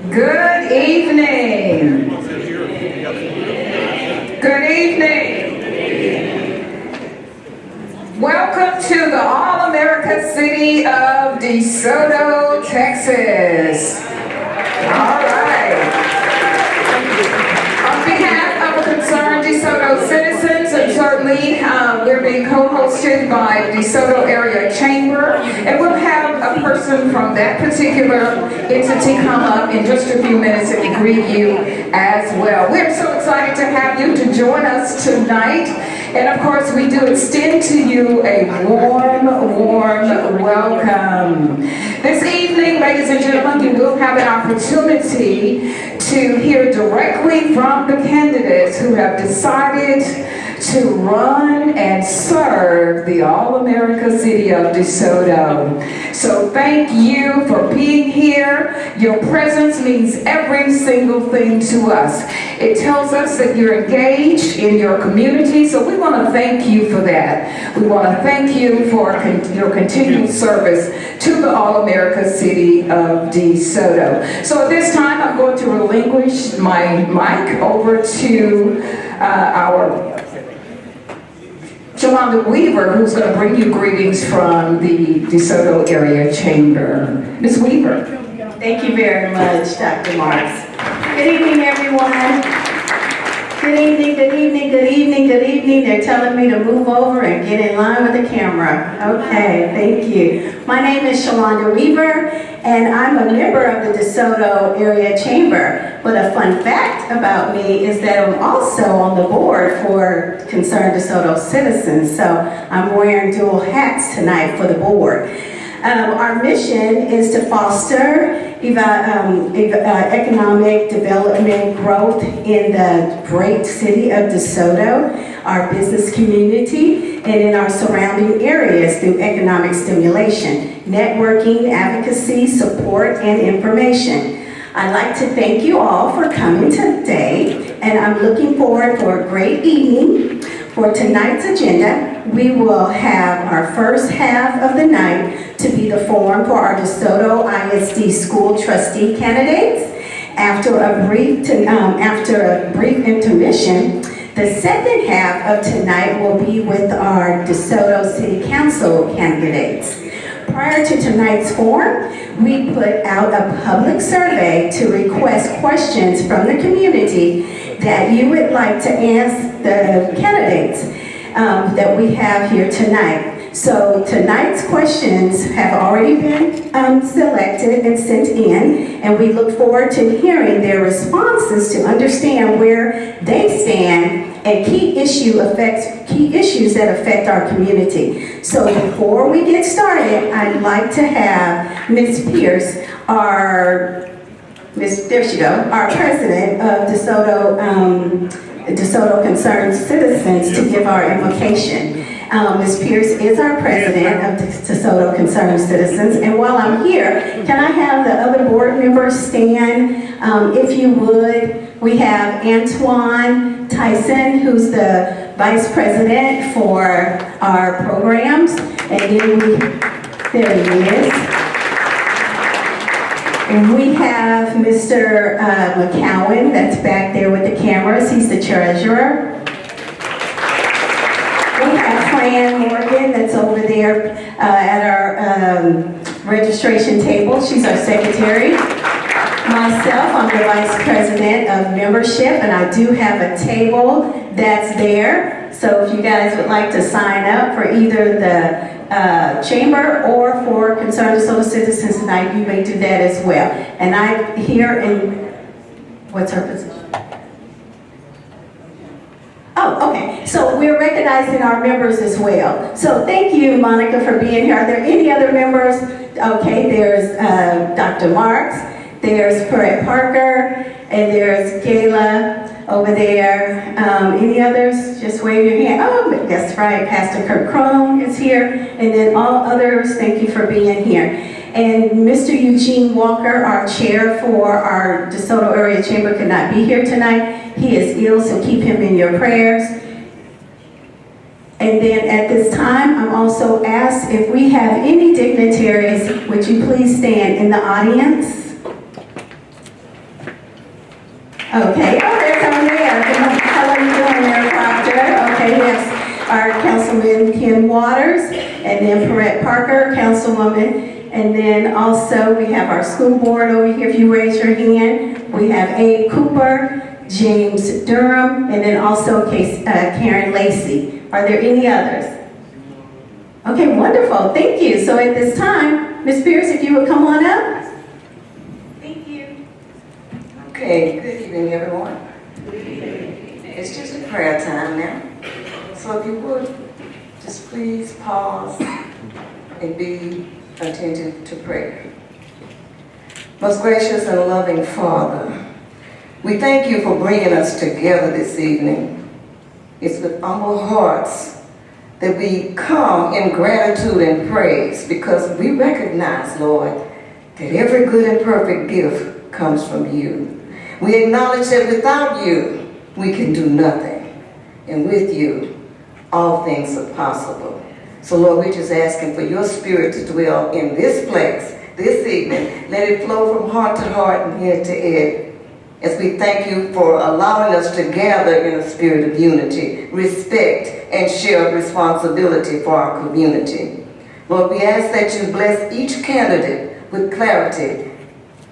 Good evening. Good evening. Welcome to the All-America City of DeSoto, Texas. All right. On behalf of the concerned DeSoto citizens, and certainly we're being co-hosted by DeSoto Area Chamber, and we'll have a person from that particular entity come up in just a few minutes and greet you as well. We're so excited to have you to join us tonight. And of course, we do extend to you a warm welcome. This evening, ladies and gentlemen, you will have an opportunity to hear directly from the candidates who have decided to run and serve the All-America City of DeSoto. So thank you for being here. Your presence means every single thing to us. It tells us that you're engaged in your community, so we want to thank you for that. We want to thank you for your continued service to the All-America City of DeSoto. So at this time, I'm going to relinquish my mic over to our Yolanda Weaver, who's going to bring you greetings from the DeSoto Area Chamber. Ms. Weaver. Thank you very much, Dr. Marks. Good evening, everyone. Good evening, good evening, good evening, good evening. They're telling me to move over and get in line with the camera. Okay, thank you. My name is Yolanda Weaver, and I'm a member of the DeSoto Area Chamber. But a fun fact about me is that I'm also on the board for Concerned DeSoto Citizens, so I'm wearing dual hats tonight for the board. Our mission is to foster economic development growth in the great city of DeSoto, our business community, and in our surrounding areas through economic stimulation, networking, advocacy, support, and information. I'd like to thank you all for coming today, and I'm looking forward for a great evening. For tonight's agenda, we will have our first half of the night to be the forum for our DeSoto ISD school trustee candidates. After a brief intermission, the second half of tonight will be with our DeSoto City Council candidates. Prior to tonight's forum, we put out a public survey to request questions from the community that you would like to ask the candidates that we have here tonight. So tonight's questions have already been selected and sent in, and we look forward to hearing their responses to understand where they stand and key issues that affect our community. So before we get started, I'd like to have Ms. Pierce, our president of DeSoto Concerned Citizens, to give our invocation. Ms. Pierce is our president of DeSoto Concerned Citizens, and while I'm here, can I have the other board members stand, if you would? We have Antoine Tyson, who's the vice president for our programs, and then there he is. And we have Mr. McCowan, that's back there with the cameras. He's the treasurer. We have Fran Morgan, that's over there at our registration table. She's our secretary. Myself, I'm the vice president of membership, and I do have a table that's there. So if you guys would like to sign up for either the chamber or for Concerned DeSoto Citizens tonight, you may do that as well. And I'm here in, what's her position? Oh, okay. So we're recognizing our members as well. So thank you, Monica, for being here. Are there any other members? Okay, there's Dr. Marks, there's Perrette Parker, and there's Gayla over there. Any others? Just wave your hand. Oh, that's right. Pastor Kirk Crone is here. And then all others, thank you for being here. And Mr. Eugene Walker, our chair for our DeSoto Area Chamber, could not be here tonight. He is ill, so keep him in your prayers. And then at this time, I'm also asked if we have any dignitaries, would you please stand in the audience? Okay, oh, there's our mayor. How are you doing, Mayor Proctor? Okay, we have our Councilman Ken Waters, and then Perrette Parker, Councilwoman. And then also we have our school board over here, if you raise your hand. We have Abe Cooper, James Durham, and then also Karen Lacey. Are there any others? Okay, wonderful, thank you. So at this time, Ms. Pierce, if you would come on up. Thank you. Okay, good evening, everyone. It's just a prayer time now. So if you would, just please pause and be attentive to prayer. Most gracious and loving Father, we thank you for bringing us together this evening. It's with humble hearts that we come in gratitude and praise because we recognize, Lord, that every good and perfect gift comes from you. We acknowledge that without you, we can do nothing. And with you, all things are possible. So Lord, we're just asking for your spirit to dwell in this place this evening. Let it flow from heart to heart and head to head. As we thank you for allowing us to gather in a spirit of unity, respect, and shared responsibility for our community. Lord, we ask that you bless each candidate with clarity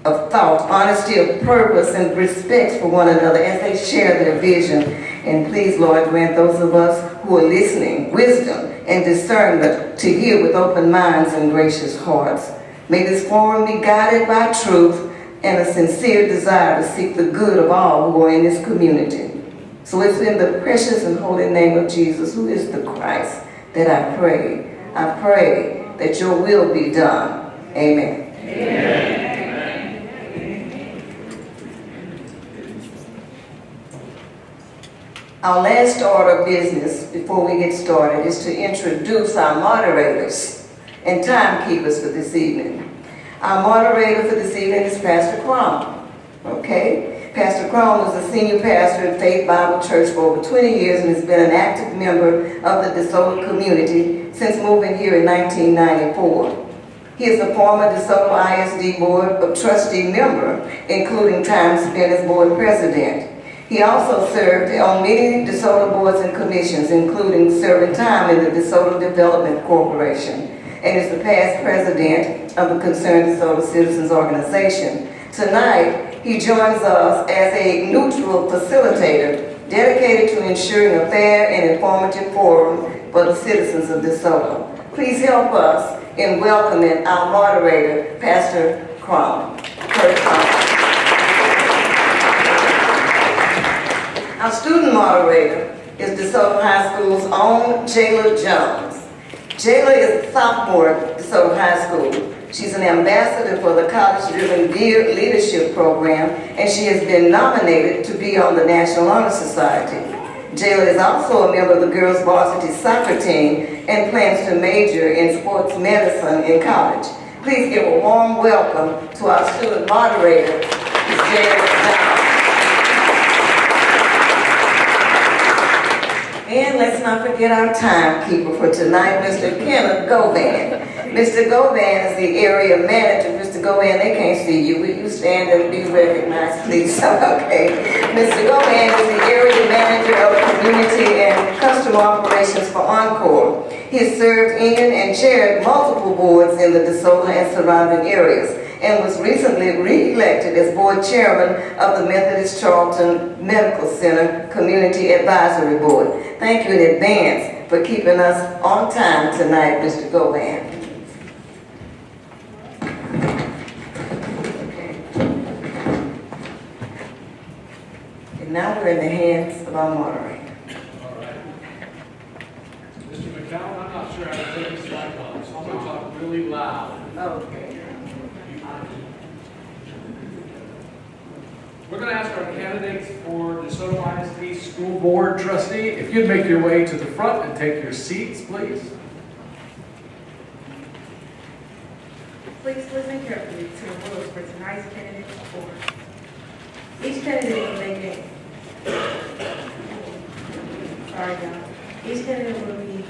of thought, honesty of purpose, and respect for one another as they share their vision. And please, Lord, grant those of us who are listening wisdom and discernment to hear with open minds and gracious hearts. May this forum be guided by truth and a sincere desire to seek the good of all who are in this community. So it's in the precious and holy name of Jesus, who is the Christ, that I pray. I pray that your will be done. Amen. Amen. Our last order of business before we get started is to introduce our moderators and timekeepers for this evening. Our moderator for this evening is Pastor Crum. Okay? Pastor Crum was a senior pastor at Faith Bible Church for over 20 years and has been an active member of the DeSoto community since moving here in 1994. He is a former DeSoto ISD Board of Trustee member, including time spent as board president. He also served on many DeSoto boards and commissions, including serving time in the DeSoto Development Corporation, and is the past president of the Concerned DeSoto Citizens Organization. Tonight, he joins us as a neutral facilitator dedicated to ensuring a fair and informative forum for the citizens of DeSoto. Please help us in welcoming our moderator, Pastor Crum. Our student moderator is DeSoto High School's own Jayla Jones. Jayla is a sophomore at DeSoto High School. She's an ambassador for the College-Driven Leadership Program, and she has been nominated to be on the National Honor Society. Jayla is also a member of the girls' varsity soccer team and plans to major in sports medicine in college. Please give a warm welcome to our student moderator, Ms. Jayla Jones. And let's not forget our timekeeper for tonight, Mr. Kenneth Govan. Mr. Govan is the area manager. Mr. Govan, they can't see you. Will you stand and be recognized, please? Okay. Mr. Govan is the area manager of community and customer operations for Encore. He has served in and chaired multiple boards in the DeSoto and surrounding areas, and was recently re-elected as board chairman of the Methodist Charlton Medical Center Community Advisory Board. Thank you in advance for keeping us on time tonight, Mr. Govan. And now we're in the hands of our moderator. All right. Mr. McCallum, I'm not sure how to take this mic on, so I'm going to talk really loud. Okay. We're going to ask our candidates for DeSoto ISD School Board Trustee if you'd make your way to the front and take your seats, please. Please listen carefully to the rules for tonight's candidates for. Each candidate will make a. Sorry, y'all. Each candidate will be.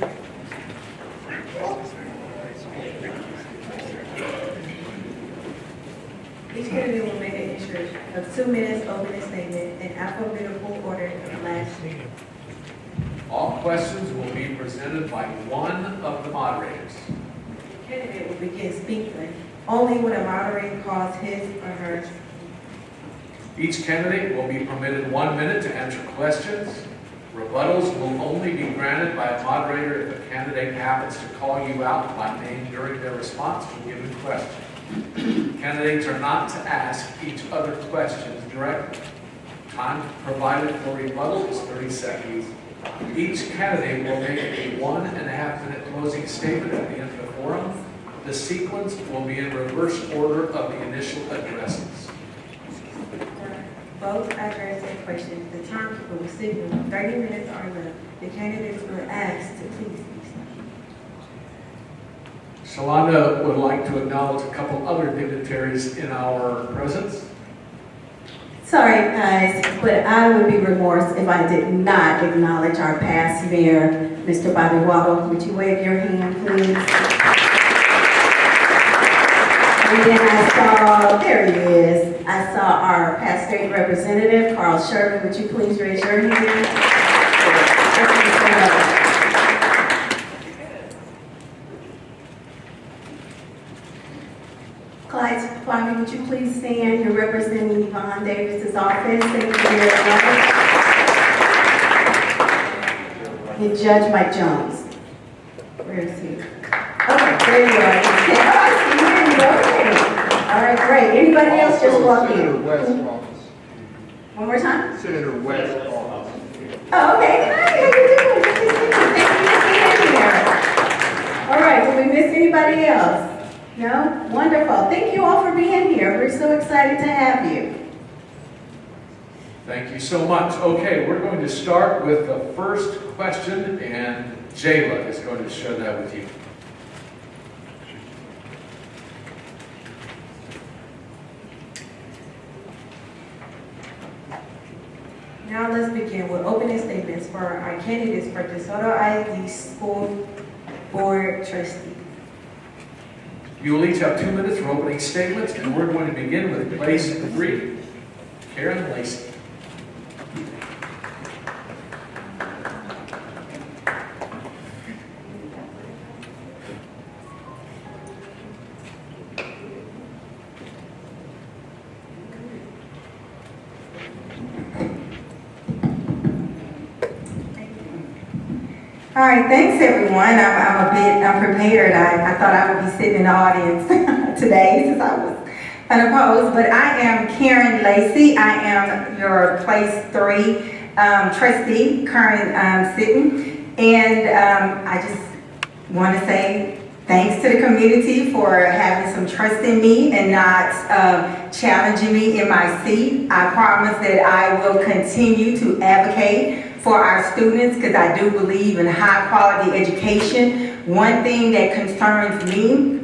Each candidate will make an intro of 2 minutes opening statement in alphabetical order of last name. All questions will be presented by one of the moderators. The candidate will begin speaking only when a moderator calls his or her. Each candidate will be permitted 1 minute to answer questions. Rebuttals will only be granted by a moderator if a candidate happens to call you out by name during their response to a given question. Candidates are not to ask each other questions directly. Time provided for rebuttal is 30 seconds. Each candidate will make a 1.5 minute closing statement at the end of the forum. The sequence will be in reverse order of the initial addresses. Both address and questions, the timekeeper will signal 30 minutes are left. The candidates were asked to please be silent. Shalonda would like to acknowledge a couple other dignitaries in our presence. Sorry, guys, but I would be remorse if I did not acknowledge our past mayor, Mr. Bobby Waddle. Would you wave your hand, please? And then I saw, there he is, I saw our past state representative, Carl Sherman. Would you please raise your hand? Thank you so much. Clyde Kwame, would you please stand? You're representing Yvonne Davis's office. Thank you very much. And Judge Mike Jones. Where is he? Okay, there you are. Oh, I see you. Okay. All right, great. Anybody else just walk in? West office. One more time? Senator West office. Oh, okay. Hi, how you doing? Good to see you. Thank you for being here. All right, did we miss anybody else? No? Wonderful. Thank you all for being here. We're so excited to have you. Thank you so much. Okay, we're going to start with the first question, and Jayla is going to share that with you. Now let's begin with opening statements for our candidates for DeSoto ISD School Board Trustee. You will each have 2 minutes for opening statements, and we're going to begin with place 3, Karen Lacey. All right, thanks everyone. I'm a bit unprepared. I thought I would be sitting in the audience today since I was unopposed, but I am Karen Lacey. I am your place 3 trustee, current sitting, and I just want to say thanks to the community for having some trust in me and not challenging me in my seat. I promise that I will continue to advocate for our students because I do believe in high quality education. One thing that concerns me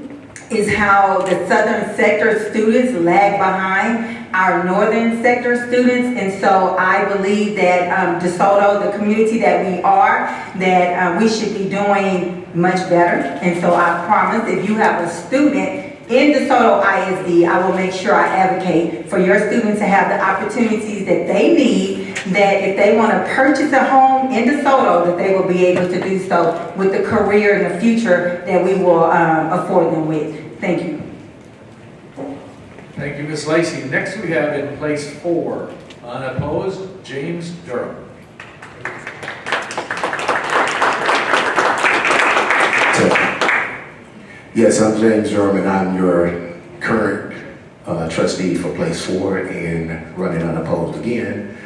is how the southern sector students lag behind our northern sector students, and so I believe that DeSoto, the community that we are, that we should be doing much better. And so I promise if you have a student in DeSoto ISD, I will make sure I advocate for your students to have the opportunities that they need, that if they want to purchase a home in DeSoto, that they will be able to do so with the career in the future that we will afford them with. Thank you. Thank you, Ms. Lacey. Next we have in place 4, unopposed, James Durham. Yes, I'm James Durham, and I'm your current trustee for place 4 and running unopposed again.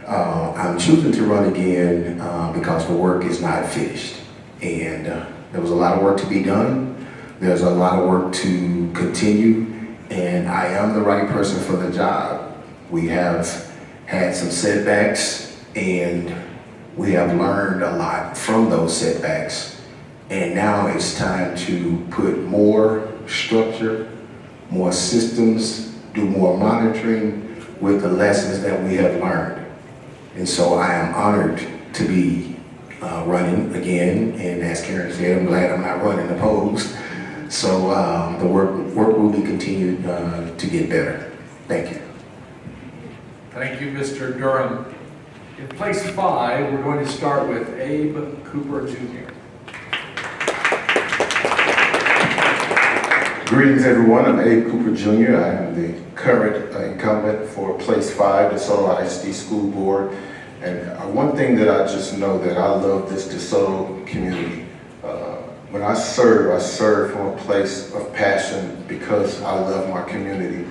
I'm choosing to run again because the work is not finished. And there was a lot of work to be done. There's a lot of work to continue, and I am the right person for the job. We have had some setbacks, and we have learned a lot from those setbacks. And now it's time to put more structure, more systems, do more monitoring with the lessons that we have learned. And so I am honored to be running again. And as Karen said, I'm glad I'm not running opposed. So the work will be continued to get better. Thank you. Thank you, Mr. Durham. In place 5, we're going to start with Abe Cooper Jr. Greetings, everyone. I'm Abe Cooper Jr. I am the current incumbent for place 5, DeSoto ISD School Board. And one thing that I just know that I love this DeSoto community. When I serve from a place of passion because I love my community.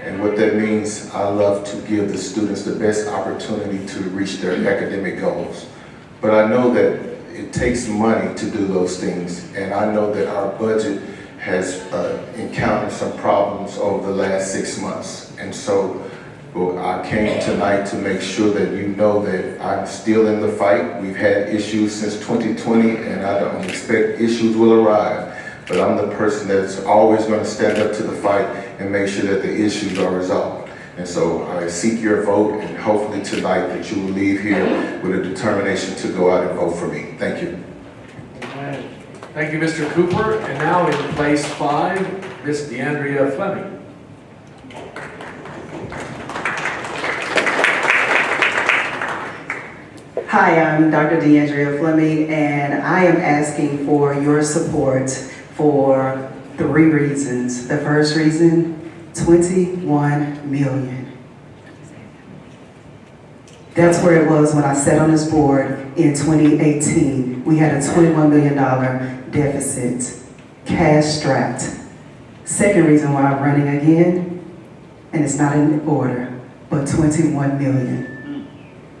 And what that means, I love to give the students the best opportunity to reach their academic goals. But I know that it takes money to do those things. And I know that our budget has encountered some problems over the last 6 months. And so I came tonight to make sure that you know that I'm still in the fight. We've had issues since 2020, and I don't expect issues will arrive. But I'm the person that's always going to stand up to the fight and make sure that the issues are resolved. And so I seek your vote, and hopefully tonight that you will leave here with a determination to go out and vote for me. Thank you. Thank you, Mr. Cooper. And now in place 5, Miss DeAndrea Fleming. Hi, I'm Dr. DeAndrea Fleming, and I am asking for your support for 3 reasons. The first reason, 21 million. That's where it was when I sat on this board in 2018. We had a $21 million deficit, cash strapped. Second reason why I'm running again, and it's not in order, but 21 million.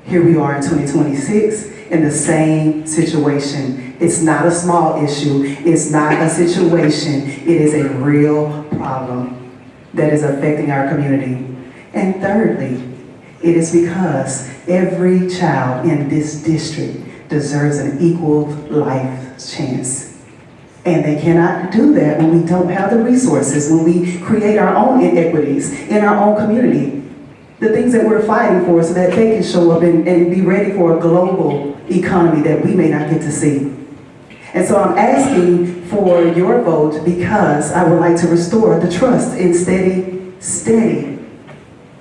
Here we are in 2026 in the same situation. It's not a small issue. It's not a situation. It is a real problem that is affecting our community. And thirdly, it is because every child in this district deserves an equal life chance. And they cannot do that when we don't have the resources, when we create our own inequities in our own community. The things that we're fighting for so that they can show up and be ready for a global economy that we may not get to see. And so I'm asking for your vote because I would like to restore the trust in steady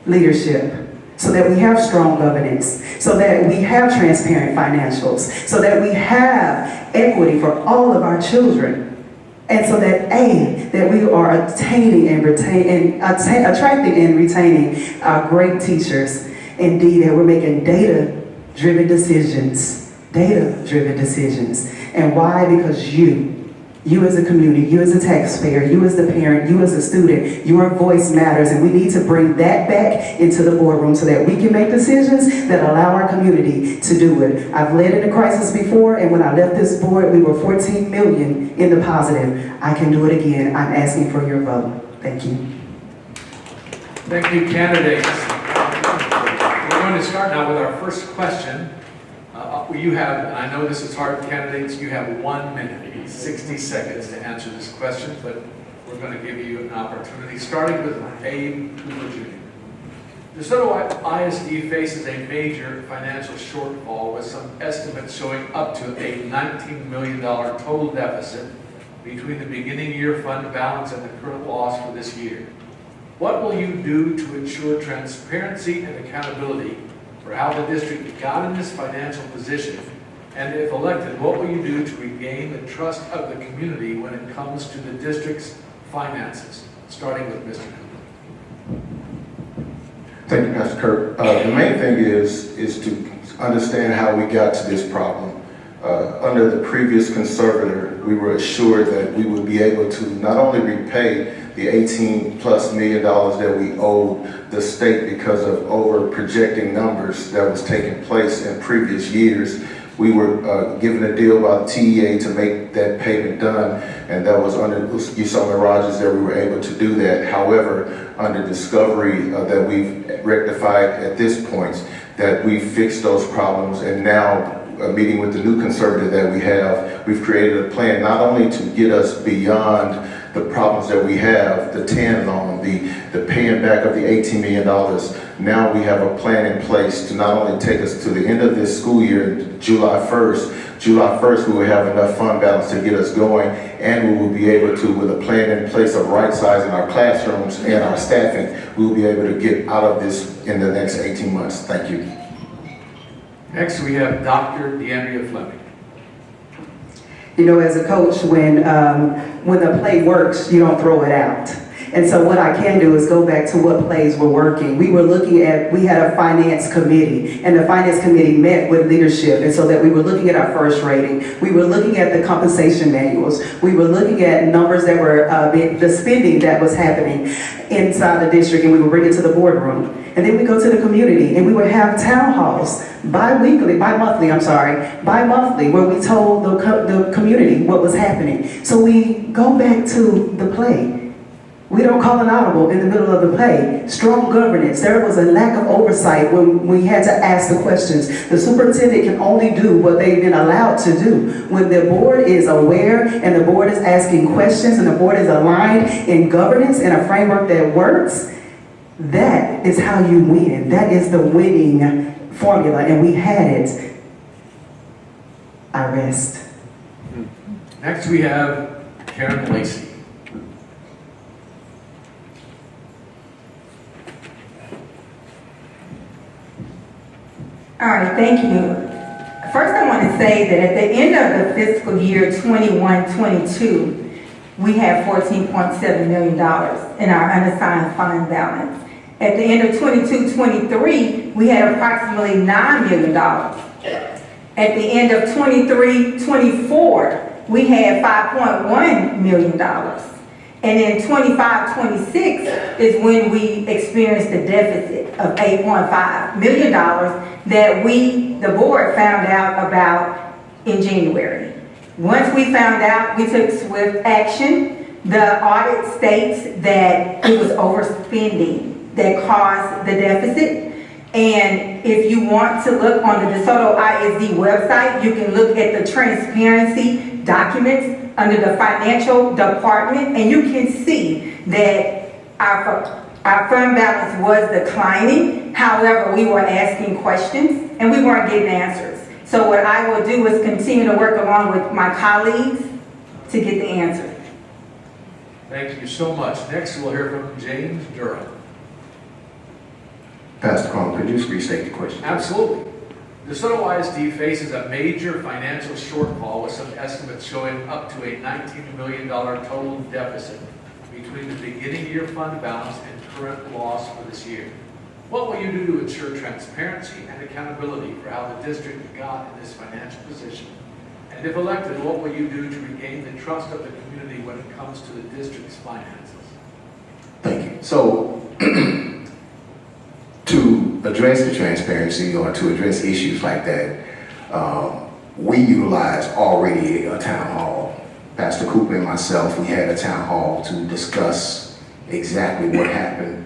leadership so that we have strong governance, so that we have transparent financials, so that we have equity for all of our children. And so that that we are attaining and attracting and retaining our great teachers. Indeed, that we're making data-driven decisions. And why? Because you as a community, you as a taxpayer, you as the parent, you as a student, your voice matters, and we need to bring that back into the boardroom so that we can make decisions that allow our community to do it. I've led in a crisis before, and when I left this board, we were 14 million in the positive. I can do it again. I'm asking for your vote. Thank you. Thank you, candidates. We're going to start now with our first question. You have, and I know this is hard, candidates, you have 1 minute, 60 seconds to answer this question, but we're going to give you an opportunity, starting with Abe Cooper Jr. DeSoto ISD faces a major financial shortfall with some estimates showing up to a $19 million total deficit between the beginning year fund balance and the current loss for this year. What will you do to ensure transparency and accountability for how the district got in this financial position? And if elected, what will you do to regain the trust of the community when it comes to the district's finances? Starting with Mr. Cooper. Thank you, Pastor Kirk. The main thing is to understand how we got to this problem. Under the previous conservator, we were assured that we would be able to not only repay the $18+ million that we owed the state because of over projecting numbers that was taking place in previous years. We were given a deal by the TEA to make that payment done, and that was under Usama Rogers that we were able to do that. However, under discovery that we've rectified at this point, that we fixed those problems, and now meeting with the new conservative that we have, we've created a plan not only to get us beyond the problems that we have, the TAN loan, the paying back back of the $18 million, now we have a plan in place to not only take us to the end of this school year, July 1st, we will have enough fund balance to get us going, and we will be able to, with a plan in place of right sizing our classrooms and our staffing, we will be able to get out of this in the next 18 months. Thank you. Next, we have Dr. DeAndrea Fleming. You know, as a coach, when the play works, you don't throw it out. And so what I can do is go back to what plays were working. We had a finance committee, and the finance committee met with leadership, and so that we were looking at our first rating. We were looking at the compensation manuals. We were looking at numbers that were, the spending that was happening inside the district, and we would bring it to the boardroom. And then we go to the community, and we would have town halls, bi-monthly, where we told the community what was happening. So we go back to the play. We don't call an audible in the middle of the play. Strong governance. There was a lack of oversight when we had to ask the questions. The superintendent can only do what they've been allowed to do. When the board is aware and the board is asking questions and the board is aligned in governance and a framework that works, that is how you win. That is the winning formula, and we had it. I rest. Next, we have Karen Lacey. All right, thank you. First, I want to say that at the end of the fiscal year 21-22, we had $14.7 million in our unassigned fund balance. At the end of 22-23, we had approximately $9 million. At the end of 23-24, we had $5.1 million. And in 25-26 is when we experienced a deficit of $8.5 million that the board found out about in January. Once we found out, we took swift action. The audit states that it was overspending that caused the deficit. And if you want to look on the DeSoto ISD website, you can look at the transparency documents under the financial department, and you can see that our fund balance was declining. However, we were asking questions and we weren't getting answers. So what I will do is continue to work along with my colleagues to get the answer. Thank you so much. Next, we'll hear from James Durham. Pastor Crum, could you just restate the question? Absolutely. DeSoto ISD faces a major financial shortfall with some estimates showing up to a $19 million total deficit between the beginning year fund balance and current loss for this year. What will you do to ensure transparency and accountability for how the district got in this financial position? And if elected, what will you do to regain the trust of the community when it comes to the district's finances? Thank you. So, to address the transparency or to address issues like that, we utilize already a town hall. Pastor Cooper and myself, we had a town hall to discuss exactly what happened.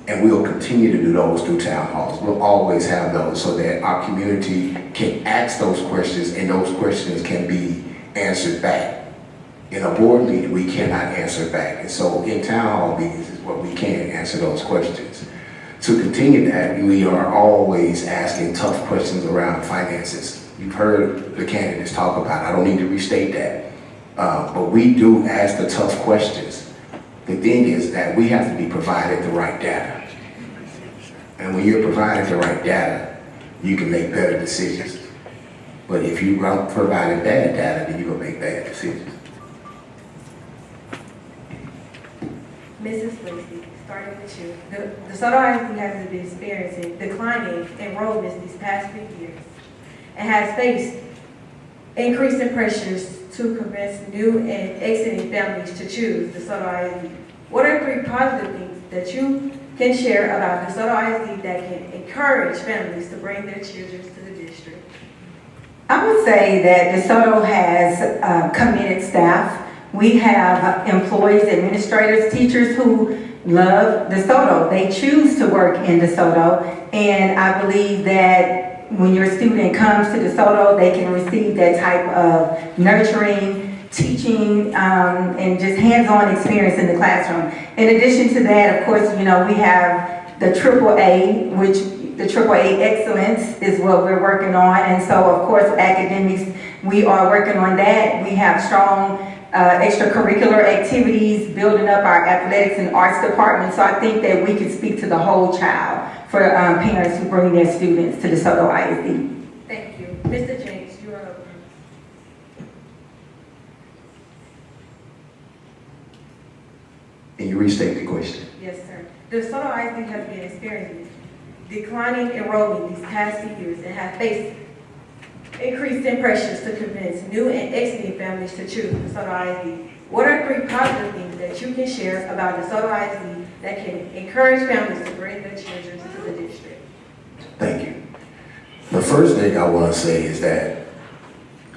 And we'll continue to do those through town halls. We'll always have those so that our community can ask those questions and those questions can be answered back. In a board meeting, we cannot answer back. And so in town hall meetings is what we can answer those questions. To continue that, we are always asking tough questions around finances. You've heard the candidates talk about it. I don't need to restate that. But we do ask the tough questions. The thing is that we have to be provided the right data. And when you're provided the right data, you can make better decisions. But if you provide bad data, then you're going to make bad decisions. Mrs. Lacey, starting with you. The DeSoto ISD has been experiencing declining enrollments these past few years and has faced increasing pressures to convince new and exiting families to choose DeSoto ISD. What are 3 positive things that you can share about DeSoto ISD that can encourage families to bring their children to the district? I would say that DeSoto has committed staff. We have employees, administrators, teachers who love DeSoto. They choose to work in DeSoto, and I believe that when your student comes to DeSoto, they can receive that type of nurturing teaching and just hands-on experience in the classroom. In addition to that, of course, we have the AAA, which the AAA Excellence is what we're working on. And so, of course, academics, we are working on that. We have strong extracurricular activities, building up our athletics and arts department. So I think that we can speak to the whole child for parents who bring their students to DeSoto ISD. Thank you. Mr. James, you are up. And you restate the question. Yes, sir. DeSoto ISD has been experiencing declining enrollment these past few years and have faced increasing pressures to convince new and exiting families to choose DeSoto ISD. What are 3 positive things that you can share about DeSoto ISD that can encourage families to bring their children to the district? Thank you. The first thing I want to say is that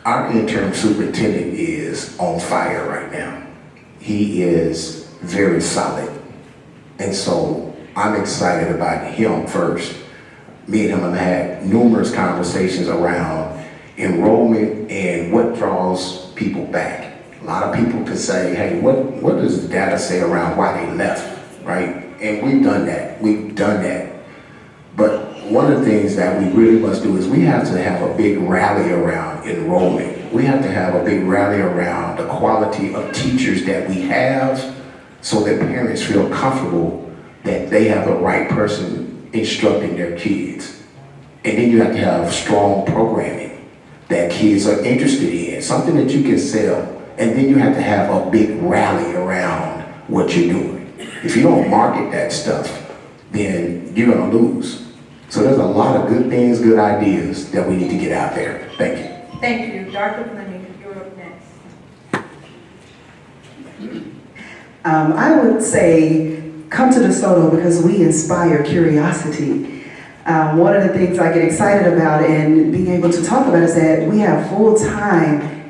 our interim superintendent is on fire right now. He is very solid. And so I'm excited about him first. Me and him have had numerous conversations around enrollment and what draws people back. A lot of people could say, hey, what does the data say around why they left, right? And we've done that. But one of the things that we really must do is we have to have a big rally around enrollment. We have to have a big rally around the quality of teachers that we have so that parents feel comfortable that they have the right person instructing their kids. And then you have to have strong programming that kids are interested in, something that you can sell. And then you have to have a big rally around what you're doing. If you don't market that stuff, then you're gonna lose. So there's a lot of good things, good ideas that we need to get out there. Thank you. Thank you. Dr. Fleming, you're up next. I would say come to DeSoto because we inspire curiosity. One of the things I get excited about and being able to talk about is that we have full-time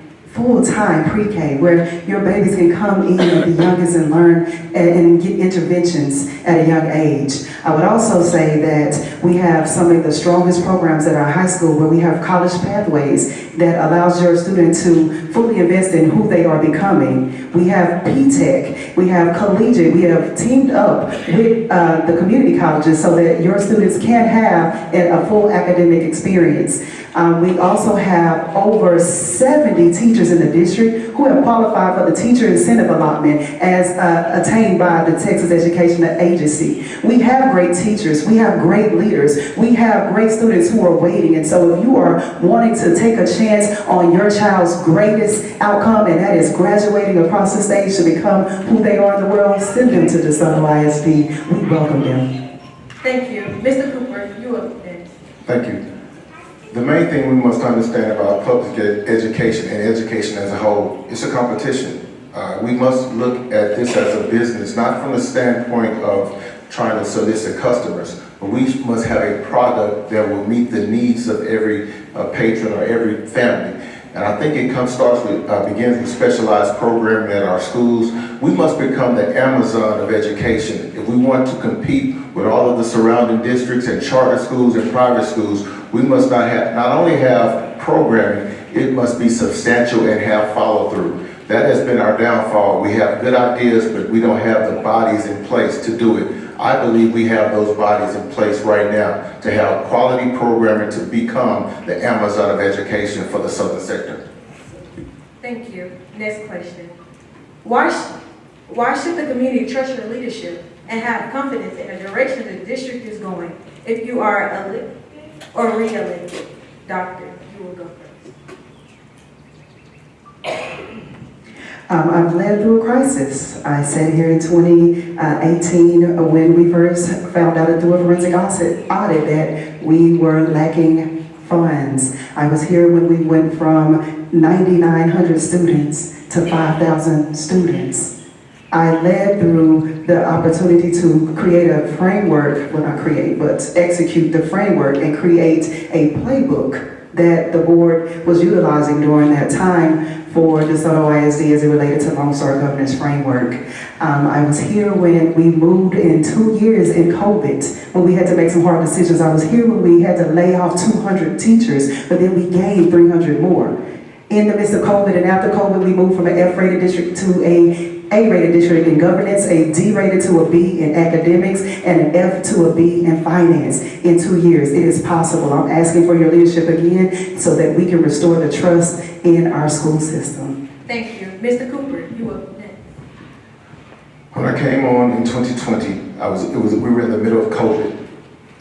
pre-K where your babies can come in at the youngest and learn and get interventions at a young age. I would also say that we have some of the strongest programs at our high school where we have college pathways that allows your student to fully invest in who they are becoming. We have P-Tech, we have collegiate, we have teamed up with the community colleges so that your students can have a full academic experience. We also have over 70 teachers in the district who have qualified for the teacher incentive allotment as attained by the Texas Education Agency. We have great teachers, we have great leaders, we have great students who are waiting. And so if you are wanting to take a chance on your child's greatest outcome, and that is graduating across the stage to become who they are in the world, send them to DeSoto ISD. We welcome them. Thank you. Mr. Cooper, you are next. Thank you. The main thing we must understand about public education and education as a whole, it's a competition. We must look at this as a business, not from the standpoint of trying to solicit customers, but we must have a product that will meet the needs of every patron or every family. And I think it begins with specialized programming at our schools. We must become the Amazon of education. If we want to compete with all of the surrounding districts and charter schools and private schools, we must not only have programming, it must be substantial and have follow through. That has been our downfall. We have good ideas, but we don't have the bodies in place to do it. I believe we have those bodies in place right now to have quality programming to become the Amazon of education for the southern sector. Thank you. Next question. Why should the community trust your leadership and have confidence in the direction the district is going? If you are elected or re-elected, Doctor, you will go first. I've led through a crisis. I sat here in 2018 when we first found out through a forensic audit that we were lacking funds. I was here when we went from 9,900 students to 5,000 students. I led through the opportunity to create a framework, well not create, but execute the framework and create a playbook that the board was utilizing during that time for DeSoto ISD as it related to Lone Star Governance Framework. I was here when we moved in 2 years in COVID, when we had to make some hard decisions. I was here when we had to lay off 200 teachers, but then we gained 300 more. In the midst of COVID and after COVID, we moved from an F-rated district to a A-rated district in governance, a D-rated to a B in academics, and an F to a B in finance in 2 years. It is possible. I'm asking for your leadership again so that we can restore the trust in our school system. Thank you. Mr. Cooper, you up next. When I came on in 2020, we were in the middle of COVID.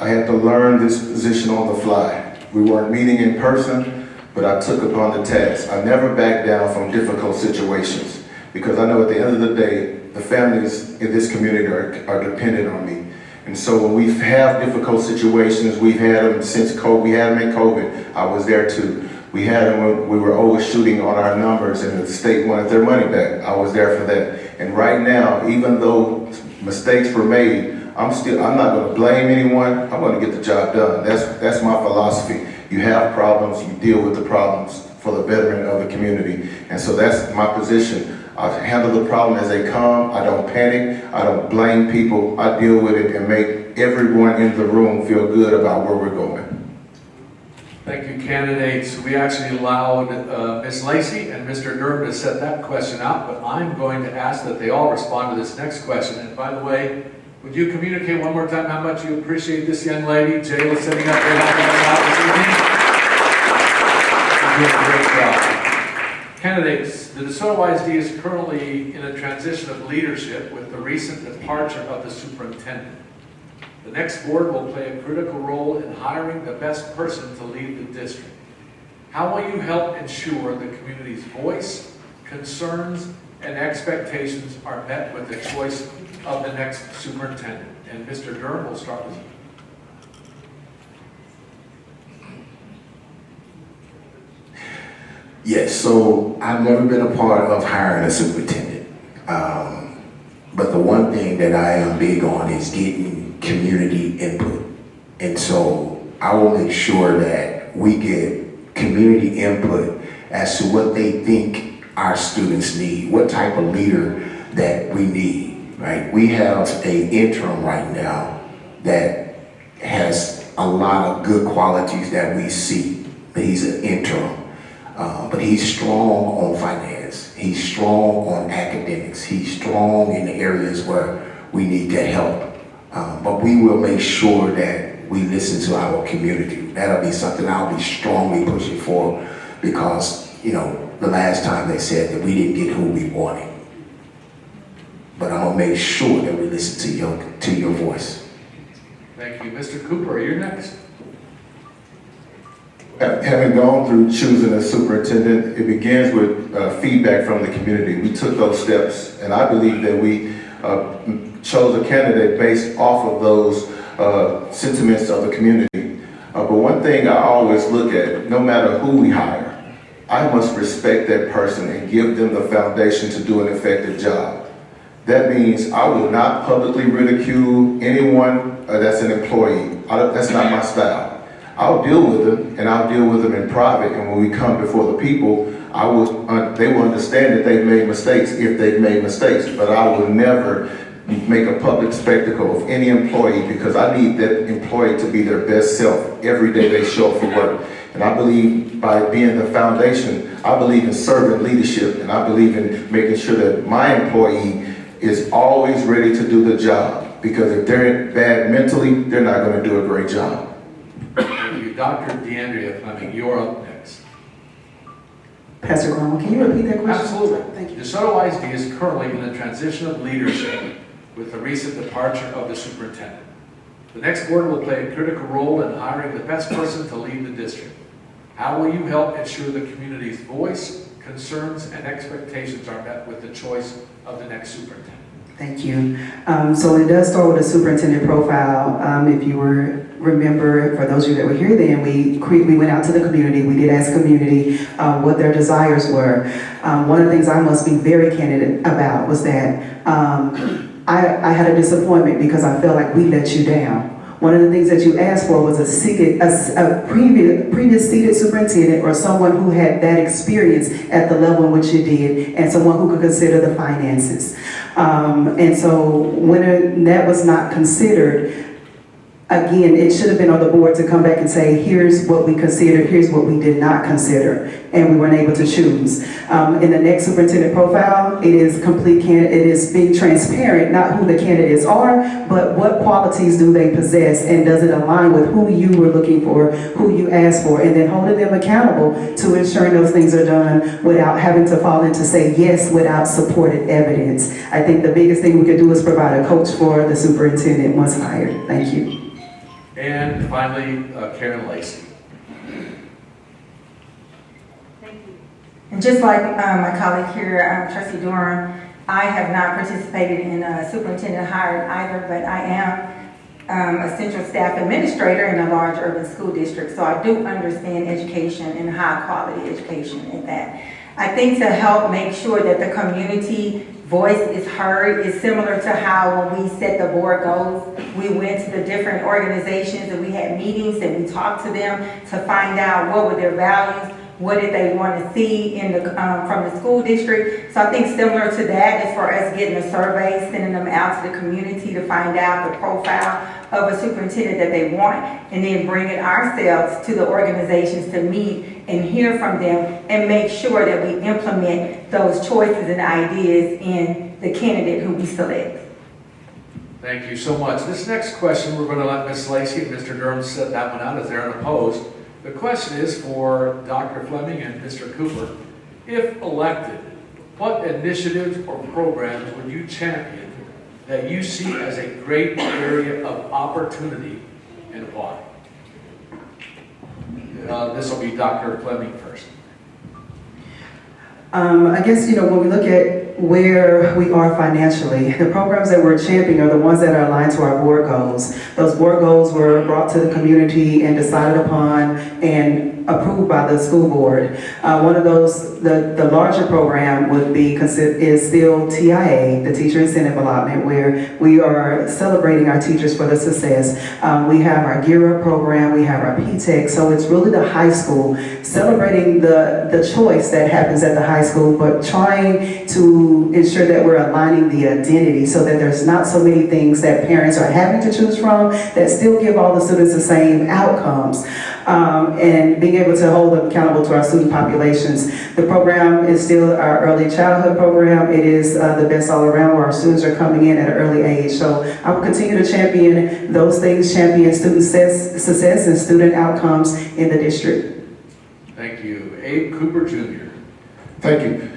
I had to learn this position on the fly. We weren't meeting in person, but I took upon the task. I never backed down from difficult situations because I know at the end of the day, the families in this community are dependent on me. And so when we have difficult situations, we've had them since COVID, we had them in COVID, I was there too. We had them when we were overshooting on our numbers and the state wanted their money back. I was there for that. And right now, even though mistakes were made, I'm not going to blame anyone. I'm going to get the job done. That's my philosophy. You have problems, you deal with the problems for the betterment of the community. And so that's my position. I handle the problem as they come. I don't panic. I don't blame people. I deal with it and make everyone in the room feel good about where we're going. Thank you, candidates. We actually allowed Ms. Lacey and Mr. Durham to set that question out, but I'm going to ask that they all respond to this next question. And by the way, would you communicate one more time how much you appreciate this young lady, Jayla, sitting up there helping us out this evening? You're doing a great job. Candidates, the DeSoto ISD is currently in a transition of leadership with the recent departure of the superintendent. The next board will play a critical role in hiring the best person to lead the district. How will you help ensure the community's voice, concerns, and expectations are met with the choice of the next superintendent? And Mr. Durham, will start with you. Yes, so I've never been a part of hiring a superintendent. But the one thing that I am big on is getting community input. And so I will make sure that we get community input as to what they think our students need, what type of leader that we need, right? We have an interim right now that has a lot of good qualities that we see, but he's an interim. But he's strong on finance, he's strong on academics, he's strong in the areas where we need that help. But we will make sure that we listen to our community. That'll be something I'll be strongly pushing for because, you know, the last time they said that we didn't get who we wanted. But I'm gonna make sure that we listen to your voice. Thank you. Mr. Cooper, you're next. Having gone through choosing a superintendent, it begins with feedback from the community. We took those steps, and I believe that we chose a candidate based off of those sentiments of the community. But one thing I always look at, no matter who we hire, I must respect that person and give them the foundation to do an effective job. That means I will not publicly ridicule anyone that's an employee. That's not my style. I'll deal with them, and I'll deal with them in private, and when we come before the people, they will understand that they've made mistakes if they've made mistakes, but I will never make a public spectacle of any employee because I need that employee to be their best self every day they show up for work. And I believe by being the foundation, I believe in servant leadership, and I believe in making sure that my employee is always ready to do the job, because if they're bad mentally, they're not going to do a great job. Thank you. Dr. DeAndrea Fleming, you're up next. Pastor Graham, can you repeat that question? Absolutely. Thank you. DeSoto ISD is currently in a transition of leadership with the recent departure of the superintendent. The next board will play a critical role in hiring the best person to lead the district. How will you help ensure the community's voice, concerns, and expectations are met with the choice of the next superintendent? Thank you. So it does start with a superintendent profile. If you remember, for those of you that were here then, we went out to the community. We did ask community what their desires were. One of the things I must be very candid about was that I had a disappointment because I felt like we let you down. One of the things that you asked for was a previous seated superintendent or someone who had that experience at the level in which you did, and someone who could consider the finances. And so when that was not considered, again, it should have been on the board to come back and say, here's what we considered, here's what we did not consider, and we weren't able to choose. In the next superintendent profile, it is it is being transparent, not who the candidates are, but what qualities do they possess, and does it align with who you were looking for, who you asked for, and then holding them accountable to ensuring those things are done without having to fall into say yes without supported evidence. I think the biggest thing we could do is provide a coach for the superintendent once hired. Thank you. And finally, Karen Lacey. And just like my colleague here, Trustee Durham, I have not participated in a superintendent hire either, but I am a central staff administrator in a large urban school district, so I do understand education and high quality education in that. I think to help make sure that the community voice is heard is similar to how when we set the board goals, we went to the different organizations and we had meetings and we talked to them to find out what were their values, what did they want to see in the from the school district. So I think similar to that is for us getting a survey, sending them out to the community to find out the profile of a superintendent that they want, and then bringing ourselves to the organizations to meet and hear from them and make sure that we implement those choices and ideas in the candidate who we select. Thank you so much. This next question, we're going to let Ms. Lacey and Mr. Durham set that one out as they're unopposed. The question is for Dr. Fleming and Mr. Cooper. If elected, what initiatives or programs would you champion that you see as a great area of opportunity and why? This will be Dr. Fleming first. I guess, when we look at where we are financially, the programs that we're championing are the ones that are aligned to our board goals. Those board goals were brought to the community and decided upon and approved by the school board. One of those, the larger program would be is still TIA, the Teacher Incentive Allotment, where we are celebrating our teachers for their success. We have our Gear Up program, we have our PTEC, so it's really the high school, celebrating the choice that happens at the high school, but trying to ensure that we're aligning the identity so that there's not so many things that parents are having to choose from that still give all the students the same outcomes. And being able to hold them accountable to our student populations. The program is still our early childhood program. It is the best all around where our students are coming in at an early age. So I will continue to champion those things, champion student success and student outcomes in the district. Thank you. Abe Cooper Jr. Thank you.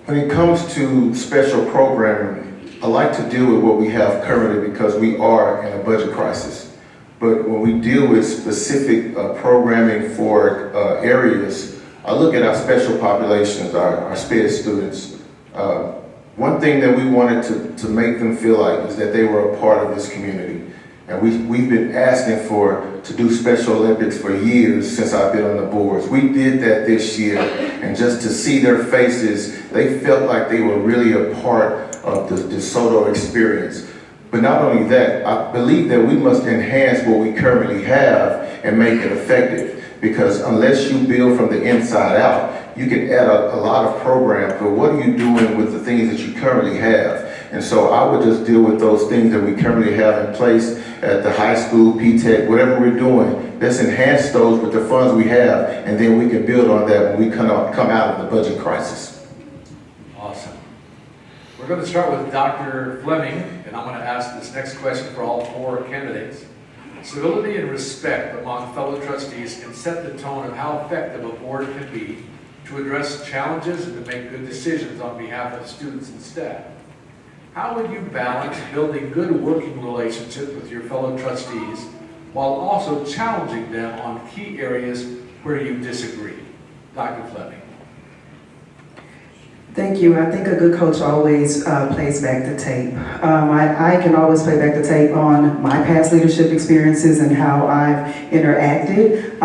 When it comes to special programming, I like to deal with what we have currently because we are in a budget crisis. But when we deal with specific programming for areas, I look at our special populations, our SPED students. One thing that we wanted to make them feel like is that they were a part of this community. And we've been asking to do Special Olympics for years since I've been on the boards. We did that this year, and just to see their faces, they felt like they were really a part of the DeSoto experience. But not only that, I believe that we must enhance what we currently have and make it effective. Because unless you build from the inside out, you can add a lot of programs, but what are you doing with the things that you currently have? And so I would just deal with those things that we currently have in place at the high school, PTEC, whatever we're doing. Let's enhance those with the funds we have, and then we can build on that when we come out of the budget crisis. Awesome. We're going to start with Dr. Fleming, and I'm going to ask this next question for all four candidates. Civility and respect among fellow trustees can set the tone of how effective a board can be to address challenges and to make good decisions on behalf of students and staff. How would you balance building good working relationships with your fellow trustees while also challenging them on key areas where you disagree? Dr. Fleming. Thank you. I think a good coach always plays back the tape. I can always play back the tape on my past leadership experiences and how I've interacted.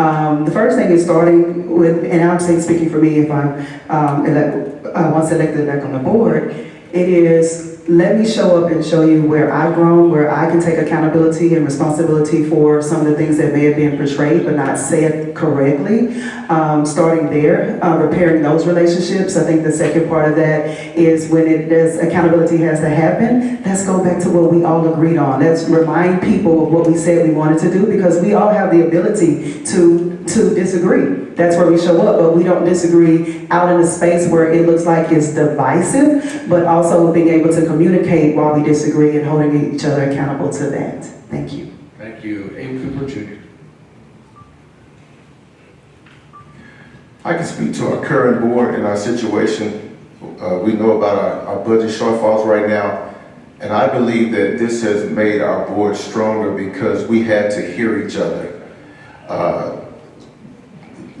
The first thing is starting with, and I'm speaking for me if I'm once elected back on the board, it is let me show up and show you where I've grown, where I can take accountability and responsibility for some of the things that may have been portrayed but not said correctly. Starting there, repairing those relationships. I think the second part of that is when there's accountability has to happen, let's go back to what we all agreed on. Let's remind people of what we said we wanted to do, because we all have the ability to disagree. That's where we show up, but we don't disagree out in a space where it looks like it's divisive, but also being able to communicate while we disagree and holding each other accountable to that. Thank you. Thank you. Abe Cooper Jr. I can speak to our current board and our situation. We know about our budget shortfalls right now, and I believe that this has made our board stronger because we had to hear each other.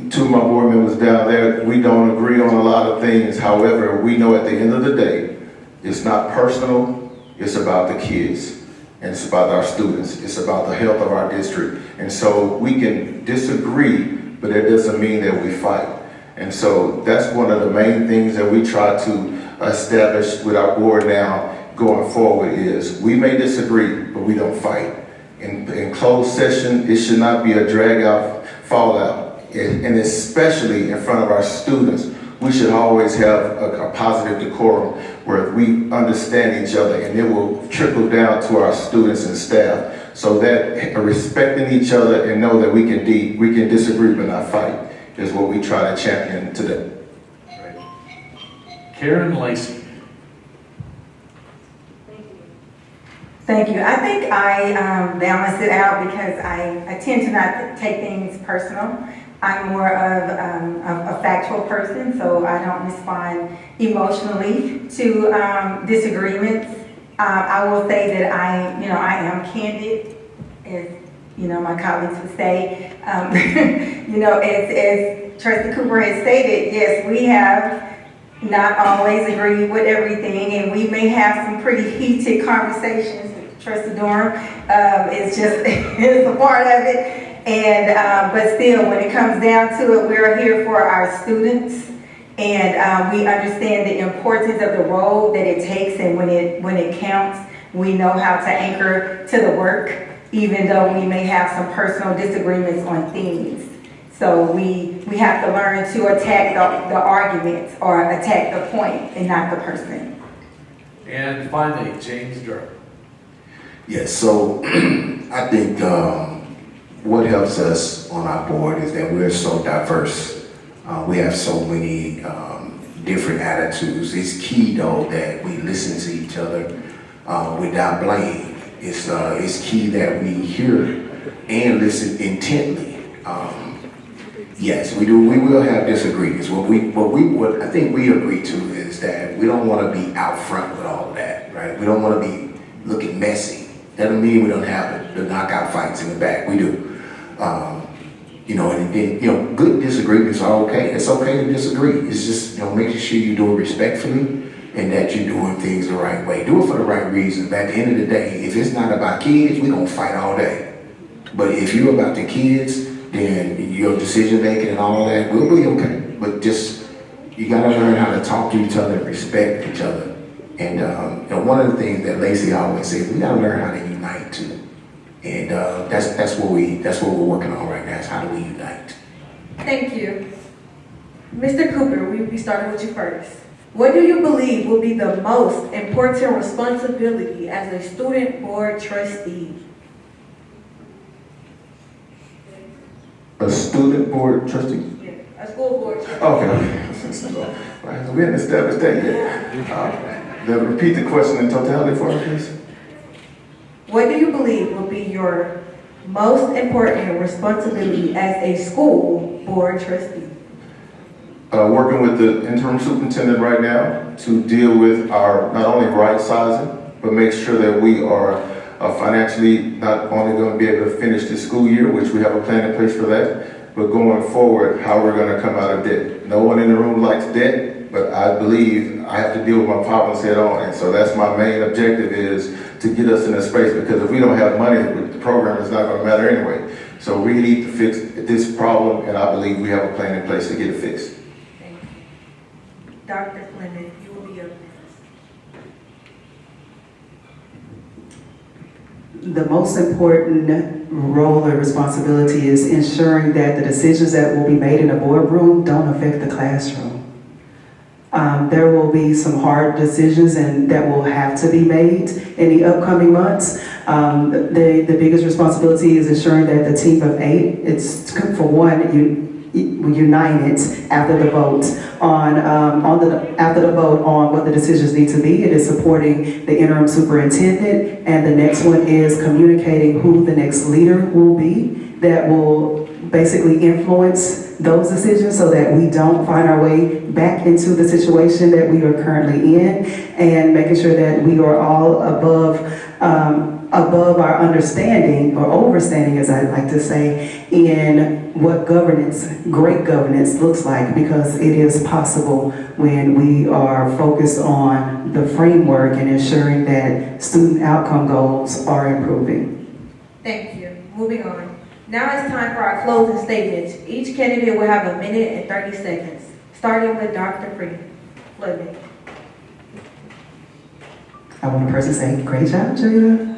Two of my board members down there, we don't agree on a lot of things. However, we know at the end of the day, it's not personal, it's about the kids, and it's about our students, it's about the health of our district. And so we can disagree, but that doesn't mean that we fight. And so that's one of the main things that we try to establish with our board now going forward is we may disagree, but we don't fight. In closed session, it should not be a drag out, fallout. And especially in front of our students, we should always have a positive decorum where we understand each other, and it will trickle down to our students and staff, so that respecting each other and know that we can disagree but not fight is what we try to champion today. Right. Karen Lacey. Thank you. I think I'm gonna sit out because I tend to not take things personal. I'm more of a factual person, so I don't respond emotionally to disagreements. I will say that I am candid, as my colleagues would say. As Trustee Cooper has stated, yes, we have not always agreed with everything, and we may have some pretty heated conversations. Trustee Durham is a part of it. And but still, when it comes down to it, we're here for our students, and we understand the importance of the role that it takes, and when it counts, we know how to anchor to the work, even though we may have some personal disagreements on things. So we have to learn to attack the arguments or attack the point and not the person. And finally, James Durham. Yes, so I think what helps us on our board is that we're so diverse. We have so many different attitudes. It's key though that we listen to each other without blame. It's key that we hear and listen intently. Yes, we do. We will have disagreements. What I think we agree to is that we don't want to be out front with all of that, right? We don't want to be looking messy. That doesn't mean we don't have the knockout fights in the back. We do. Good disagreements are okay. It's okay to disagree. It's just, making sure you do it respectfully and that you're doing things the right way. Do it for the right reasons. But at the end of the day, if it's not about kids, we're going to fight all day. But if you're about the kids, then your decision making and all that will be okay. But just, you got to learn how to talk to each other and respect each other. And one of the things that Lacey always says, we got to learn how to unite too. And that's what we're working on right now, is how do we unite. Thank you. Mr. Cooper, we started with you first. What do you believe will be the most important responsibility as a student board trustee? A student board trustee? Yeah, a school board trustee. Okay. Right, we haven't established that yet. Repeat the question in totality for me, please. What do you believe will be your most important responsibility as a school board trustee? Working with the interim superintendent right now to deal with our not only right sizing, but make sure that we are financially not only going to be able to finish the school year, which we have a plan in place for that, but going forward, how we're going to come out of debt. No one in the room likes debt, but I believe I have to deal with my problems head on. And so that's my main objective, is to get us in a space, because if we don't have money, the program is not going to matter anyway. So we need to fix this problem, and I believe we have a plan in place to get it fixed. Thank you. Dr. Fleming, you will be up next. the most important role or responsibility is ensuring that the decisions that will be made in the boardroom don't affect the classroom. There will be some hard decisions and that will have to be made in the upcoming months. The biggest responsibility is ensuring that the team of 8, it's for one, united after the vote on what the decisions need to be. It is supporting the interim superintendent, and the next one is communicating who the next leader will be that will basically influence those decisions so that we don't find our way back into the situation that we are currently in, and making sure that we are all above our understanding, or overstanding as I like to say, in what governance, great governance looks like, because it is possible when we are focused on the framework and ensuring that student outcome goals are improving. Thank you. Moving on. Now it's time for our closing statements. Each candidate will have 1 minute and 30 seconds, starting with Dr. Fleming. I want a person to say, great job, Jada.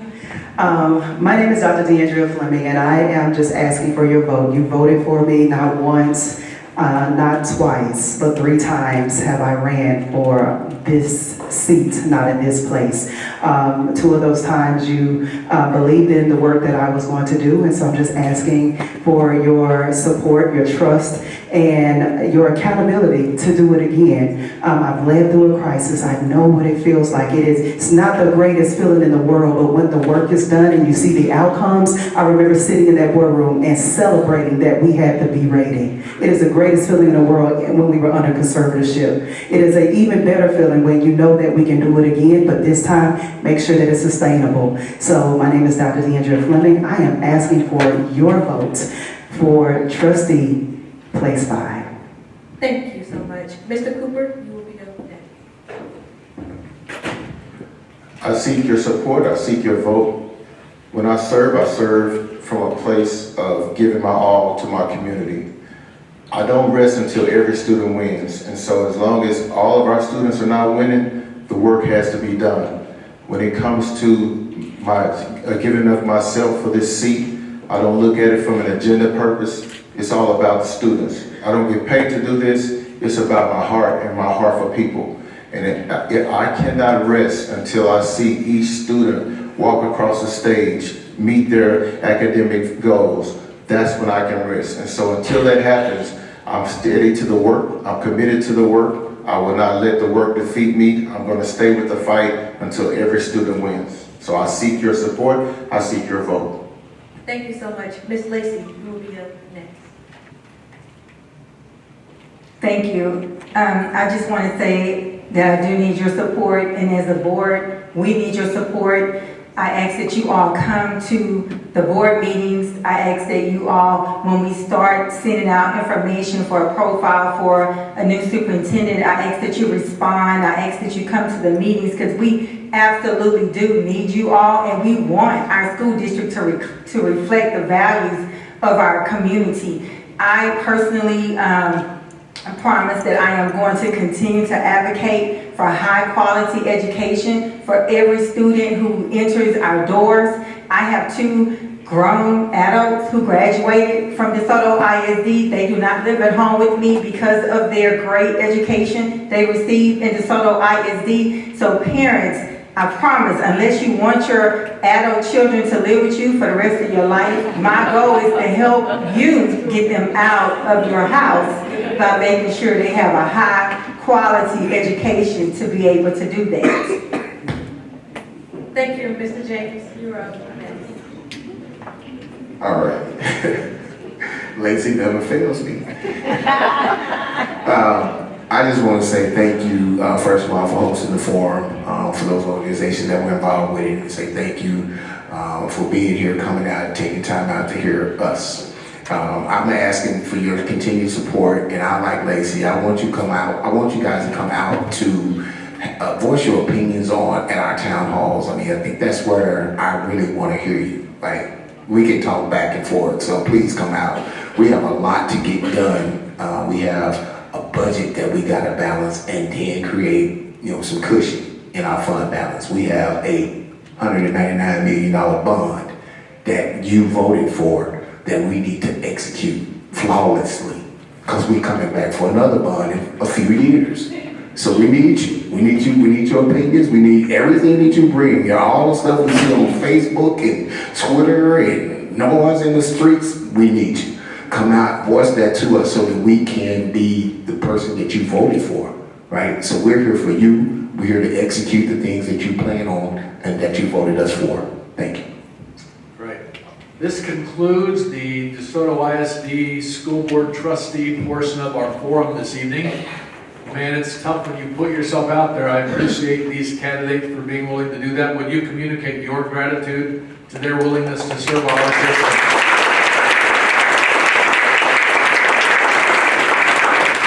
My name is Dr. Deandrea Fleming, and I am just asking for your vote. You voted for me not once, not twice, but 3 times have I ran for this seat, not in this place. 2 of those times you believed in the work that I was going to do, and so I'm just asking for your support, your trust, and your accountability to do it again. I've led through a crisis. I know what it feels like. It's not the greatest feeling in the world, but when the work is done and you see the outcomes, I remember sitting in that boardroom and celebrating that we had the B rating. It is the greatest feeling in the world when we were under conservatorship. It is an even better feeling when you know that we can do it again, but this time, make sure that it's sustainable. So my name is Dr. Deandrea Fleming. I am asking for your vote for trustee place 5. Thank you so much. Mr. Cooper, you will be up next. I seek your support, I seek your vote. When I serve from a place of giving my all to my community. I don't rest until every student wins. And so as long as all of our students are not winning, the work has to be done. When it comes to my giving of myself for this seat, I don't look at it from an agenda purpose. It's all about the students. I don't get paid to do this. It's about my heart and my heart for people. And I cannot rest until I see each student walk across the stage, meet their academic goals. That's when I can rest. And so until that happens, I'm steady to the work. I'm committed to the work. I will not let the work defeat me. I'm going to stay with the fight until every student wins. So I seek your support. I seek your vote. Thank you so much. Ms. Lacey, you will be up next. Thank you. I just want to say that I do need your support, and as a board, we need your support. I ask that you all come to the board meetings. I ask that you all, when we start sending out information for a profile for a new superintendent, I ask that you respond. I ask that you come to the meetings, because we absolutely do need you all, and we want our school district to reflect the values of our community. I personally I promise that I am going to continue to advocate for high quality education for every student who enters our doors. I have 2 grown adults who graduated from DeSoto ISD. They do not live at home with me because of their great education they received in DeSoto ISD. So parents, I promise, unless you want your adult children to live with you for the rest of your life, my goal is to help you get them out of your house by making sure they have a high quality education to be able to do that. Thank you, Mr. James. You're up next. All right. Lacey never fails me. I just want to say thank you, first of all, for hosting the forum, for those organizations that were involved with it, and say thank you for being here, coming out, taking time out to hear us. I'm asking for your continued support, and I like Lacey. I want you guys to come out to voice your opinions at our town halls. I mean, I think that's where I really want to hear you. Like, we can talk back and forth, so please come out. We have a lot to get done. We have a budget that we got to balance and then create, some cushion in our fund balance. We have a $199 million bond that you voted for that we need to execute flawlessly, because we're coming back for another bond in a few years. So we need you. We need you. We need your opinions. We need everything that you bring. All the stuff we see on Facebook and Twitter and noise in the streets. We need you. Come out, voice that to us so that we can be the person that you voted for, right? So we're here for you. We're here to execute the things that you plan on and that you voted us for. Thank you. Great. This concludes the DeSoto ISD School Board Trustee portion of our forum this evening. Man, it's tough when you put yourself out there. I appreciate these candidates for being willing to do that. Would you communicate your gratitude to their willingness to serve our district?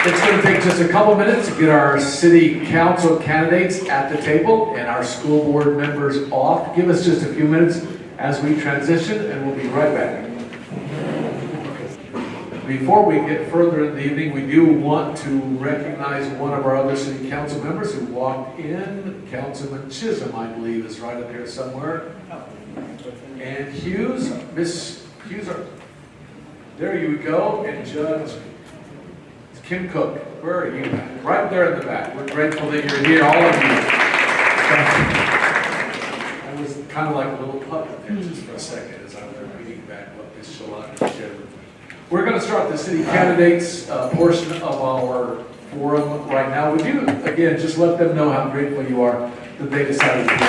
It's going to take just a couple minutes to get our city council candidates at the table and our school board members off. Give us just a few minutes as we transition, and we'll be right back. Before we get further in the evening, we do want to recognize one of our other city council members who walked in. Councilman Chisholm, I believe, is right up here somewhere. And Hughes, Miss Hughes, there you go, and Judge Kim Cook, where are you? Right there in the back. We're grateful that you're here, all of you. I was kind of like a little puppet there just for a second as I was repeating back what Ms. Shalaka shared. We're going to start the city candidates portion of our forum right now. Would you, again, just let them know how grateful you are that they decided to be here.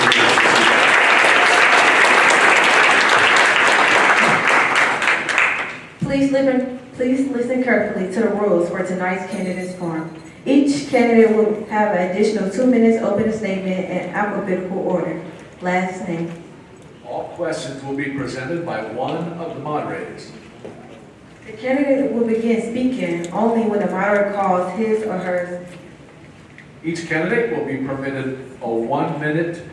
Please listen carefully to the rules for tonight's candidates forum. Each candidate will have an additional 2 minutes opening statement in alphabetical order. Last name. All questions will be presented by one of the moderators. The candidate will begin speaking only when the moderator calls his or hers. Each candidate will be permitted a 1 minute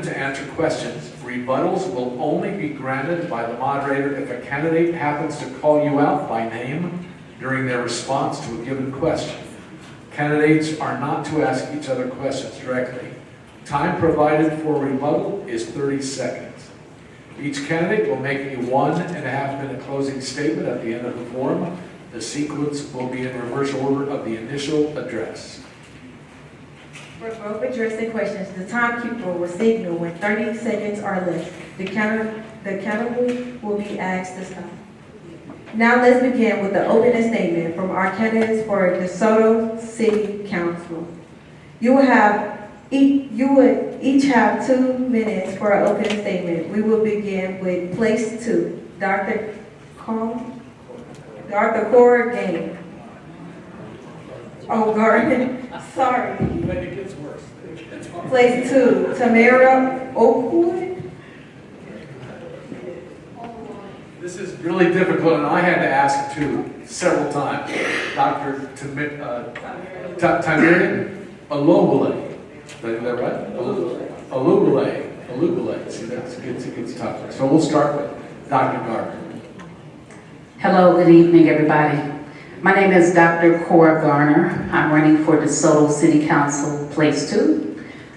to answer questions. Rebuttals will only be granted by the moderator if a candidate happens to call you out by name during their response to a given question. Candidates are not to ask each other questions directly. Time provided for rebuttal is 30 seconds. Each candidate will make a 1.5 minute closing statement at the end of the forum. The sequence will be in reverse order of the initial address. For both addressing questions, the timekeeper will signal when 30 seconds are left. The counter will be asked to stop. Now let's begin with the opening statement from our candidates for DeSoto City Council. You would each have 2 minutes for an opening statement. We will begin with place 2, Dr. Corrigan. Oh, Garden. Sorry. It gets worse. Place 2, Tamara Oakwood. This is really difficult, and I had to ask too several times. Dr. Tamarian Alobele. Did I get that right? Alubele. See, it gets tougher. So we'll start with Dr. Gardner. Hello, good evening, everybody. My name is Dr. Cora Garner. I'm running for DeSoto City Council, Place 2.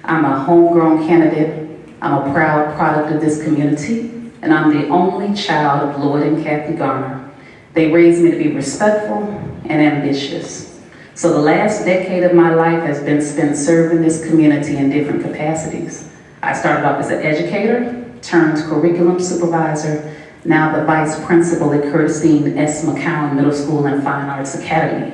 I'm a homegrown candidate. I'm a proud product of this community, and I'm the only child of Lloyd and Kathy Garner. They raised me to be respectful and ambitious. So the last decade of my life has been spent serving this community in different capacities. I started off as an educator, turned curriculum supervisor, now the vice principal at Curtis Dean S. McCowan Middle School and Fine Arts Academy.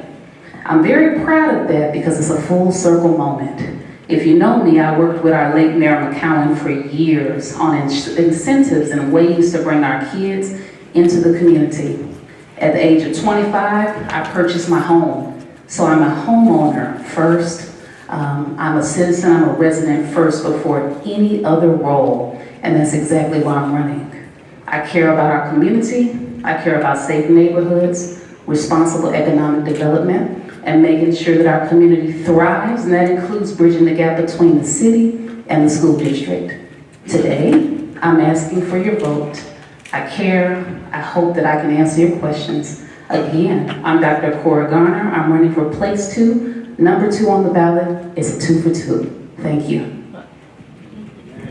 I'm very proud of that because it's a full circle moment. If you know me, I worked with our late Mayor McCowan for years on incentives and ways to bring our kids into the community. At the age of 25, I purchased my home. So I'm a homeowner first. I'm a citizen, I'm a resident first before any other role, and that's exactly why I'm running. I care about our community, I care about safe neighborhoods, responsible economic development, and making sure that our community thrives, and that includes bridging the gap between the city and the school district. Today, I'm asking for your vote. I care, I hope that I can answer your questions. Again, I'm Dr. Cora Garner. I'm running for place 2. Number 2 on the ballot is a 2 for 2. Thank you.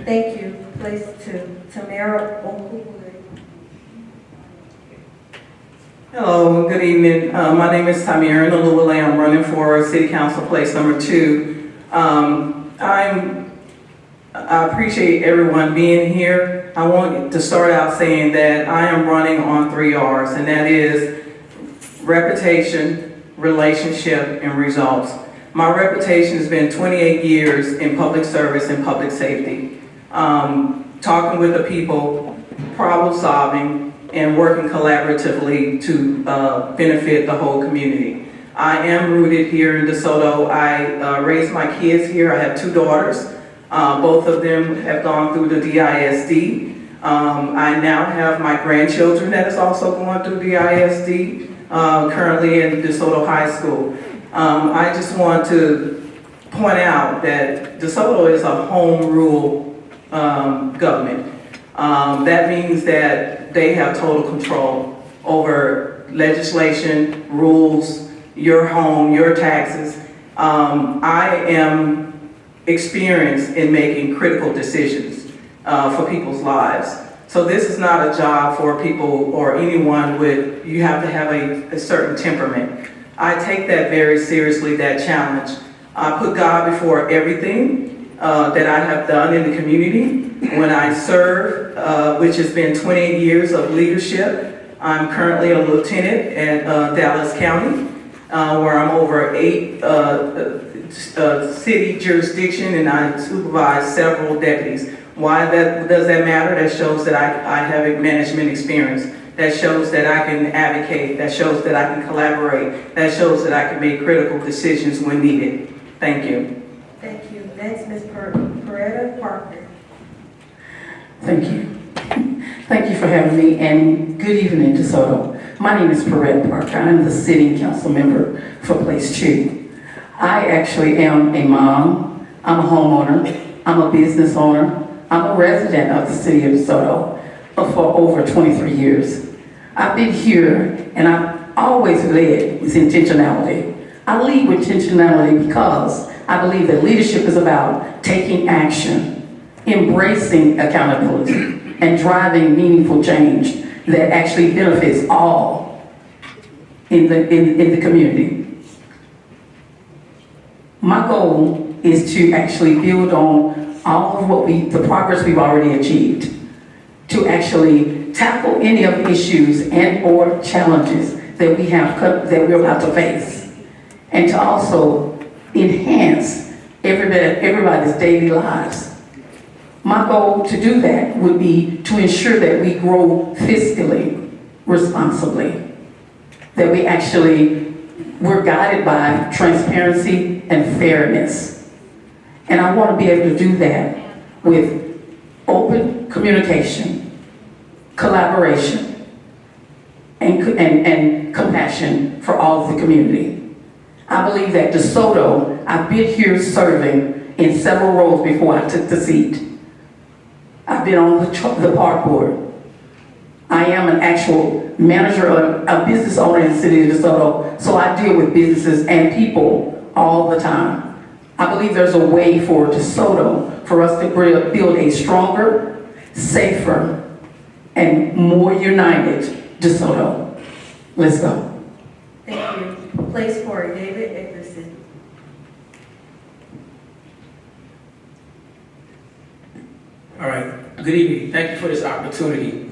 Thank you. Place 2, Tamara Oakwood. Hello, good evening. My name is Tamira Nalulale. I'm running for City Council Place number 2. I appreciate everyone being here. I want to start out saying that I am running on 3 R's, and that is reputation, relationship, and results. My reputation has been 28 years in public service and public safety. Talking with the people, problem solving, and working collaboratively to benefit the whole community. I am rooted here in DeSoto. I raised my kids here. I have 2 daughters. Both of them have gone through the DISD. I now have my grandchildren that is also going through DISD, currently in DeSoto High School. I just want to point out that DeSoto is a home rule government. That means that they have total control over legislation, rules, your home, your taxes. I am experienced in making critical decisions for people's lives. So this is not a job for people or anyone with, you have to have a certain temperament. I take that very seriously, that challenge. I put God before everything that I have done in the community. When I serve, which has been 28 years of leadership, I'm currently a lieutenant at Dallas County, where I'm over 8 city jurisdiction, and I supervise several deputies. Why does that matter? That shows that I have a management experience. That shows that I can advocate. That shows that I can collaborate. That shows that I can make critical decisions when needed. Thank you. Thank you. Next, Ms. Peretta Parker. Thank you. Thank you for having me, and good evening, DeSoto. My name is Peretta Parker. I'm the sitting council member for Place 2. I actually am a mom, I'm a homeowner, I'm a business owner, I'm a resident of the city of DeSoto for over 23 years. I've been here, and I've always led with intentionality. I lead with intentionality because I believe that leadership is about taking action, embracing accountability, and driving meaningful change that actually benefits all in the community. My goal is to actually build on all of the progress we've already achieved, to actually tackle any of the issues and or challenges that we're about to face, and to also enhance everybody's daily lives. My goal to do that would be to ensure that we grow fiscally responsibly, that we're guided by transparency and fairness. And I want to be able to do that with open communication, collaboration, and compassion for all of the community. I believe that DeSoto, I've been here serving in several roles before I took the seat. I've been on the park board. I am an actual manager, a business owner in the city of DeSoto, so I deal with businesses and people all the time. I believe there's a way for DeSoto for us to build a stronger, safer, and more united DeSoto. Let's go. Thank you. Place 4, David Eckerson. All right, good evening. Thank you for this opportunity.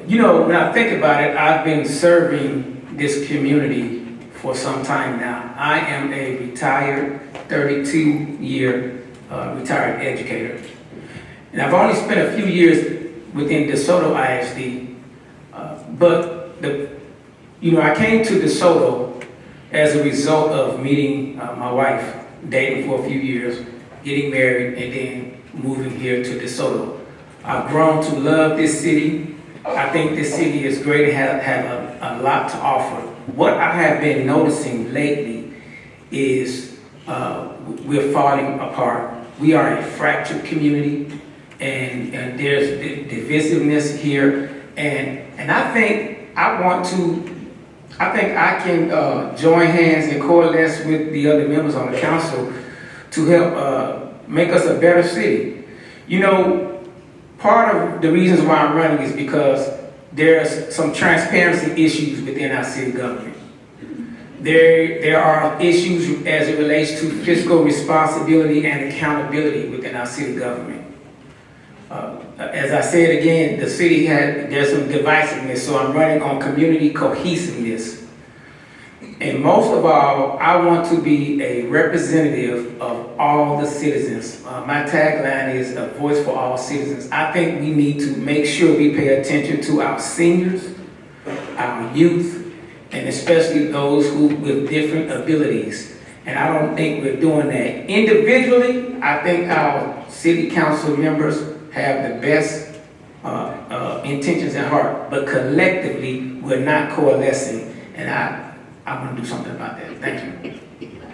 You know, when I think about it, I've been serving this community for some time now. I am a retired, 32-year retired educator. And I've only spent a few years within DeSoto ISD, I came to DeSoto as a result of meeting my wife, dating for a few years, getting married, and then moving here to DeSoto. I've grown to love this city. I think this city is great and have a lot to offer. What I have been noticing lately is we're falling apart. We are a fractured community, and there's divisiveness here. And I think I can join hands and coalesce with the other members on the council to help make us a better city. You know, part of the reasons why I'm running is because there's some transparency issues within our city government. There are issues as it relates to fiscal responsibility and accountability within our city government. As I said again, the city there's some divisiveness, so I'm running on community cohesiveness. And most of all, I want to be a representative of all the citizens. My tagline is a voice for all citizens. I think we need to make sure we pay attention to our seniors, our youth, and especially those who with different abilities. And I don't think we're doing that. Individually, I think our city council members have the best intentions at heart, but collectively, we're not coalescing. And I want to do something about that. Thank you.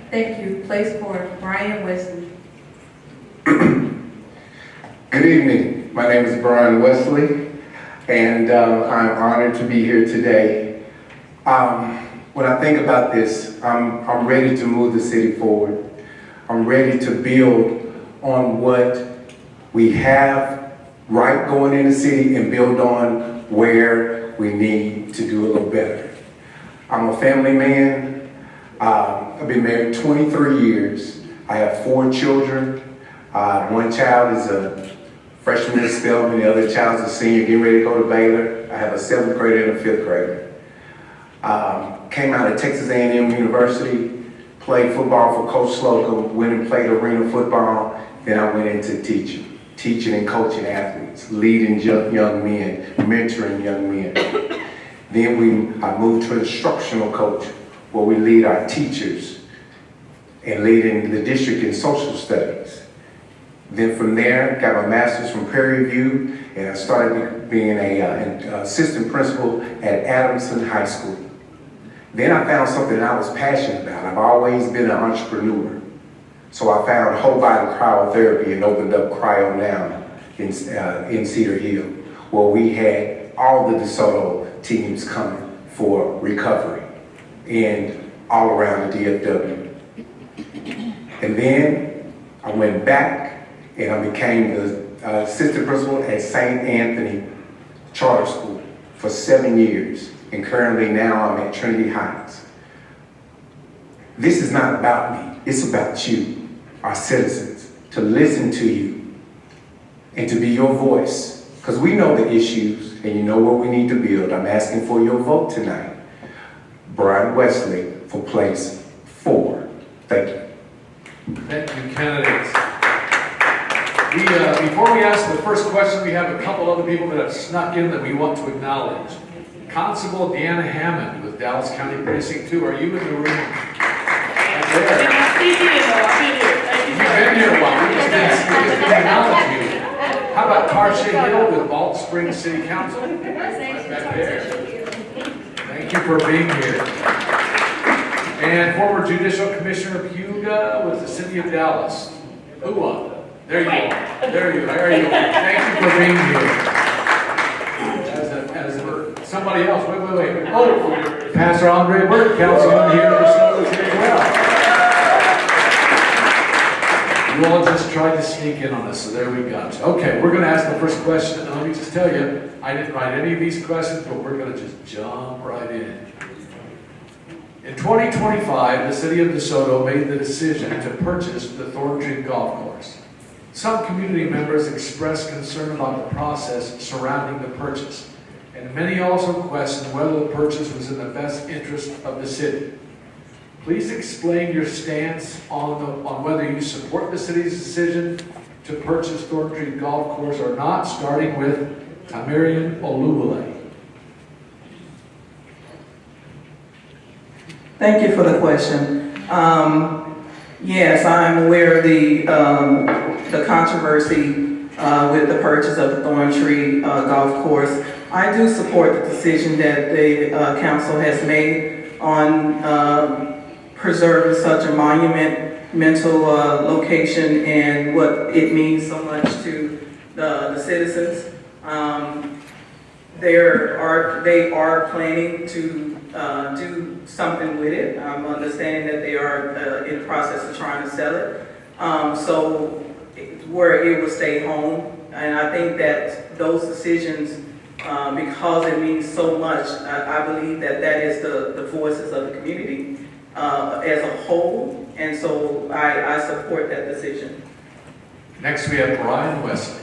Thank you. Place for Brian Wesley. Good evening. My name is Brian Wesley, and I'm honored to be here today. When I think about this, I'm ready to move the city forward. I'm ready to build on what we have right going in the city and build on where we need to do a little better. I'm a family man. I've been married 23 years. I have 4 children. One child is a freshman at Spelman, the other child is a senior getting ready to go to Baylor. I have a 7th grader and a 5th grader. Came out of Texas A&M University, played football for Coach Slocum, went and played arena football. Then I went into teaching and coaching athletes, leading young men, mentoring young men. Then I moved to instructional coach, where we lead our teachers and leading the district in social studies. Then from there, got my master's from Prairie View, and I started being an assistant principal at Adamson High School. Then I found something I was passionate about. I've always been an entrepreneur. So I found whole body cryotherapy and opened up Cryo Now in Cedar Hill, where we had all the DeSoto teams coming for recovery and all around the DFW. And then I went back and I became the assistant principal at St. Anthony Charter School for 7 years. And currently now I'm at Trinity Heights. This is not about me, it's about you, our citizens, to listen to you and to be your voice. Because we know the issues and you know what we need to build. I'm asking for your vote tonight. Brian Wesley for place 4. Thank you. Thank you, candidates. Before we ask the first question, we have a couple other people that have snuck in that we want to acknowledge. Constable Deanna Hammond with Dallas County Precinct 2. Are you in the room? Right there. You've been here a while. We just didn't see you. We acknowledge you. How about Tarsha Hill with Balch Springs City Council? Right back there. Thank you for being here. And former Judicial Commissioner Puga with the City of Dallas. There you are. There you are. Thank you for being here. Somebody else, wait. Oh, Pastor Andre Burke, councilman here as well. You all just tried to sneak in on us, so there we go. Okay, we're going to ask the first question, and let me just tell you, I didn't write any of these questions, but we're going to just jump right in. In 2025, the city of DeSoto made the decision to purchase the Thorntree Golf Course. Some community members expressed concern about the process surrounding the purchase, and many also questioned whether the purchase was in the best interest of the city. Please explain your stance on whether you support the city's decision to purchase Thorntree Golf Course or not, starting with Tamarian Oluwole. Thank you for the question. Yes, I'm aware of the controversy with the purchase of the Thorntree Golf Course. I do support the decision that the council has made on preserving such a monumental location and what it means so much to the citizens. They are planning to do something with it. I'm understanding that they are in the process of trying to sell it. So where it will stay home And I think that those decisions, because it means so much, I believe that that is the voices of the community as a whole. And so I support that decision. Next, we have Brian Wesley.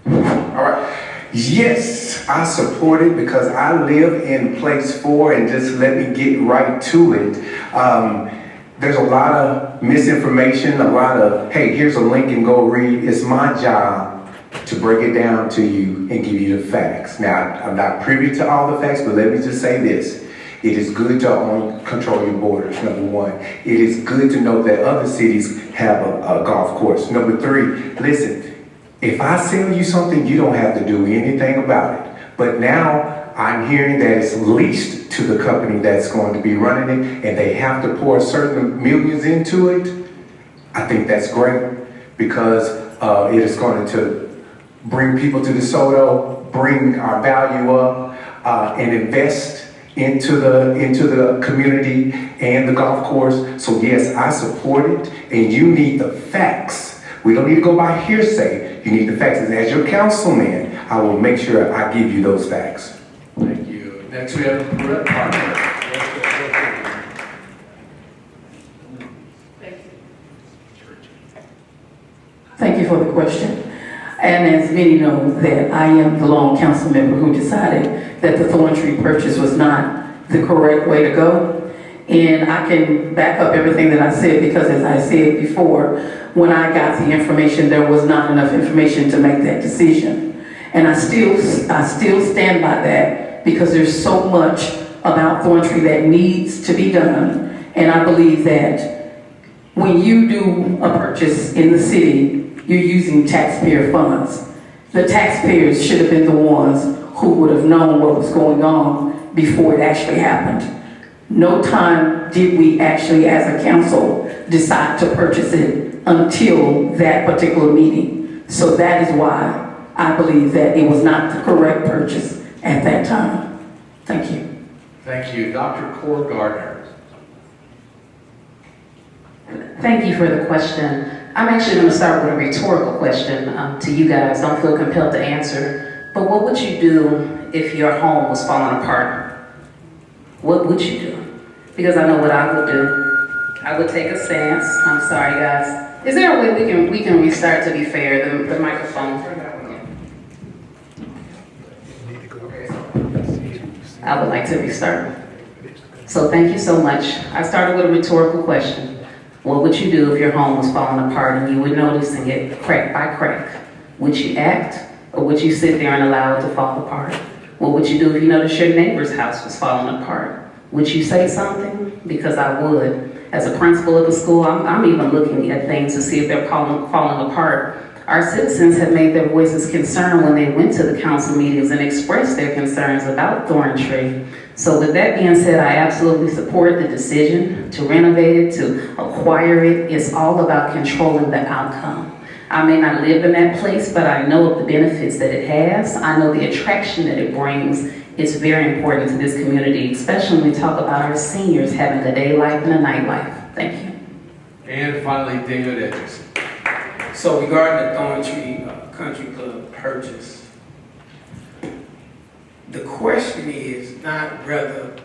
All right. Yes, I support it because I live in place 4, and just let me get right to it. There's a lot of misinformation, a lot of, hey, here's a link and go read. It's my job to break it down to you and give you the facts. Now, I'm not privy to all the facts, but let me just say this. It is good to control your borders, number 1. It is good to know that other cities have a golf course. Number 3, listen, if I sell you something, you don't have to do anything about it. But now I'm hearing that it's leased to the company that's going to be running it, and they have to pour certain millions into it. I think that's great because it is going to bring people to DeSoto, bring our value up, and invest into the community and the golf course. So yes, I support it, and you need the facts. We don't need to go by hearsay. You need the facts. And as your councilman, I will make sure I give you those facts. Thank you. Next, we have Brett Parker. Thank you for the question. And as many know, that I am the lone council member who decided that the Thorn Tree purchase was not the correct way to go. And I can back up everything that I said because, as I said before, when I got the information, there was not enough information to make that decision. And I still stand by that because there's so much about Thorn Tree that needs to be done. And I believe that when you do a purchase in the city, you're using taxpayer funds. The taxpayers should have been the ones who would have known what was going on before it actually happened. No time did we actually, as a council, decide to purchase it until that particular meeting. So that is why I believe that it was not the correct purchase at that time. Thank you. Thank you. Dr. Cor Gardner. Thank you for the question. I'm actually going to start with a rhetorical question to you guys. Don't feel compelled to answer. But what would you do if your home was falling apart? What would you do? Because I know what I would do. I would take a stance. I'm sorry, guys. Is there a way we can restart, to be fair, the microphone? I would like to restart. So thank you so much. I started with a rhetorical question. What would you do if your home was falling apart and you were noticing it crack by crack? Would you act, or would you sit there and allow it to fall apart? What would you do if you noticed your neighbor's house was falling apart? Would you say something? Because I would. As a principal of the school, I'm even looking at things to see if they're falling apart. Our citizens have made their voices concerned when they went to the council meetings and expressed their concerns about Thorn Tree. So with that being said, I absolutely support the decision to renovate it, to acquire it. It's all about controlling the outcome. I may not live in that place, but I know of the benefits that it has. I know the attraction that it brings. It's very important to this community, especially when we talk about our seniors having a day life and a night life. Thank you. And finally, David Edgerson. So regarding the Thorn Tree Country Club purchase, the question is not whether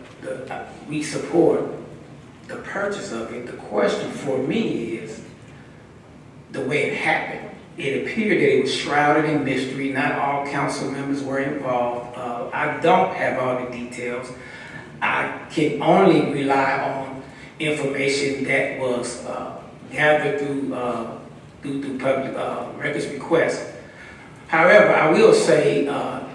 we support the purchase of it. The question for me is the way it happened. It appeared that it was shrouded in mystery. Not all council members were involved. I don't have all the details. I can only rely on information that was gathered through public records requests. However, I will say,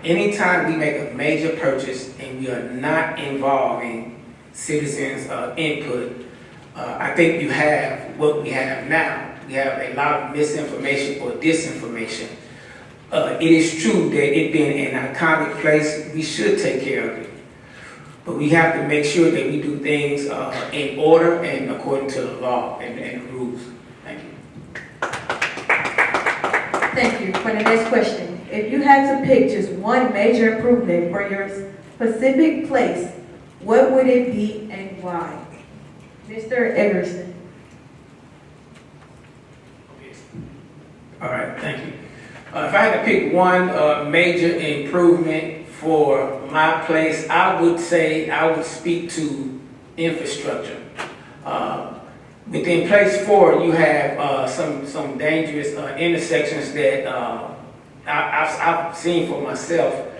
anytime we make a major purchase and we are not involving citizens' input, I think you have what we have now. We have a lot of misinformation or disinformation. It is true that it being an iconic place, we should take care of it. But we have to make sure that we do things in order and according to the law and rules. Thank you. Thank you. For the next question, if you had to pick just one major improvement for your specific place, what would it be and why? Mr. Eggerson. All right, thank you. If I had to pick one major improvement for my place, I would say I would speak to infrastructure. Within place 4, you have some dangerous intersections that I've seen for myself.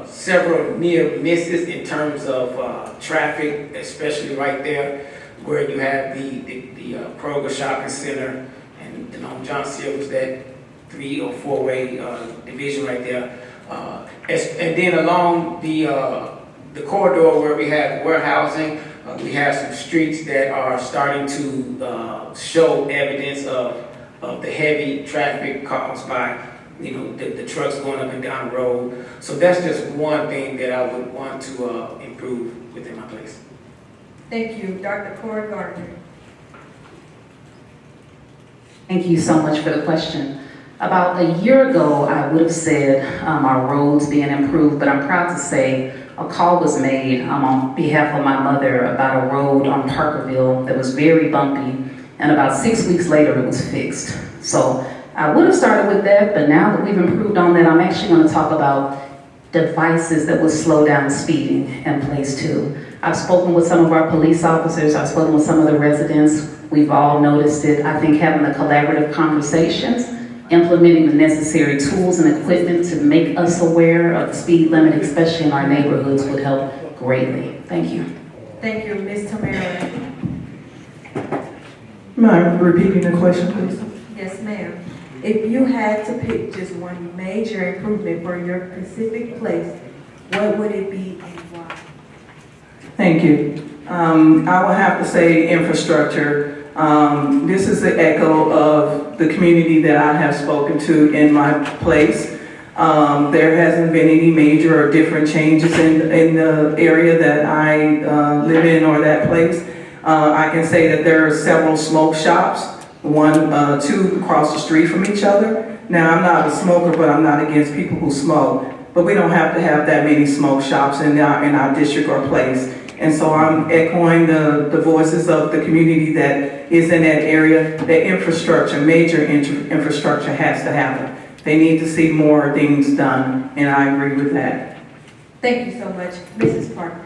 Several near misses in terms of traffic, especially right there where you have the Kroger Shopping Center and on John Silver's, that 3 or 4-way division right there. And then along the corridor where we have warehousing, we have some streets that are starting to show evidence of the heavy traffic caused by, the trucks going up and down the road. So that's just one thing that I would want to improve within my place. Thank you, Dr. Cora Gardner. Thank you so much for the question. About a year ago, I would have said our roads being improved, but I'm proud to say a call was made on behalf of my mother about a road on Parkerville that was very bumpy, and about 6 weeks later it was fixed. So I would have started with that, but now that we've improved on that, I'm actually going to talk about devices that will slow down speeding in place 2. I've spoken with some of our police officers, I've spoken with some of the residents, we've all noticed it. I think having the collaborative conversations, implementing the necessary tools and equipment to make us aware of the speed limit, especially in our neighborhoods, would help greatly. Thank you. Thank you, Ms. Tamara. Mind repeating the question, please? Yes, ma'am. If you had to pick just one major improvement for your specific place, what would it be and why? Thank you. I would have to say infrastructure. This is the echo of the community that I have spoken to in my place. There hasn't been any major or different changes in the area that I live in or that place. I can say that there are several smoke shops, 2 across the street from each other. Now, I'm not a smoker, but I'm not against people who smoke. But we don't have to have that many smoke shops in our district or place. And so I'm echoing the voices of the community that is in that area. That infrastructure, major infrastructure has to happen. They need to see more things done, and I agree with that. Thank you so much. Mrs. Parker.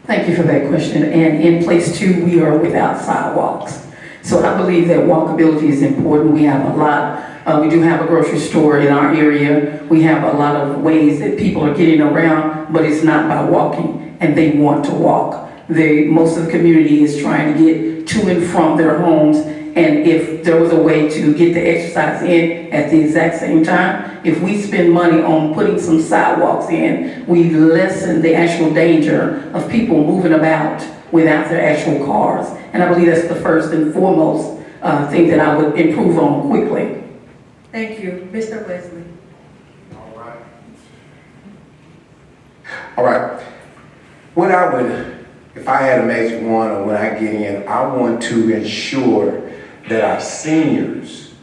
Thank you for that question. And in place 2, we are without sidewalks. So I believe that walkability is important. We have a lot. We do have a grocery store in our area. We have a lot of ways that people are getting around, but it's not by walking, and they want to walk. Most of the community is trying to get to and from their homes, and if there was a way to get the exercise in at the exact same time, if we spend money on putting some sidewalks in, we lessen the actual danger of people moving about without their actual cars. And I believe that's the first and foremost thing that I would improve on quickly. Thank you. Mr. Wesley. All right. What I would, if I had a magic wand or when I get in, I want to ensure that our seniors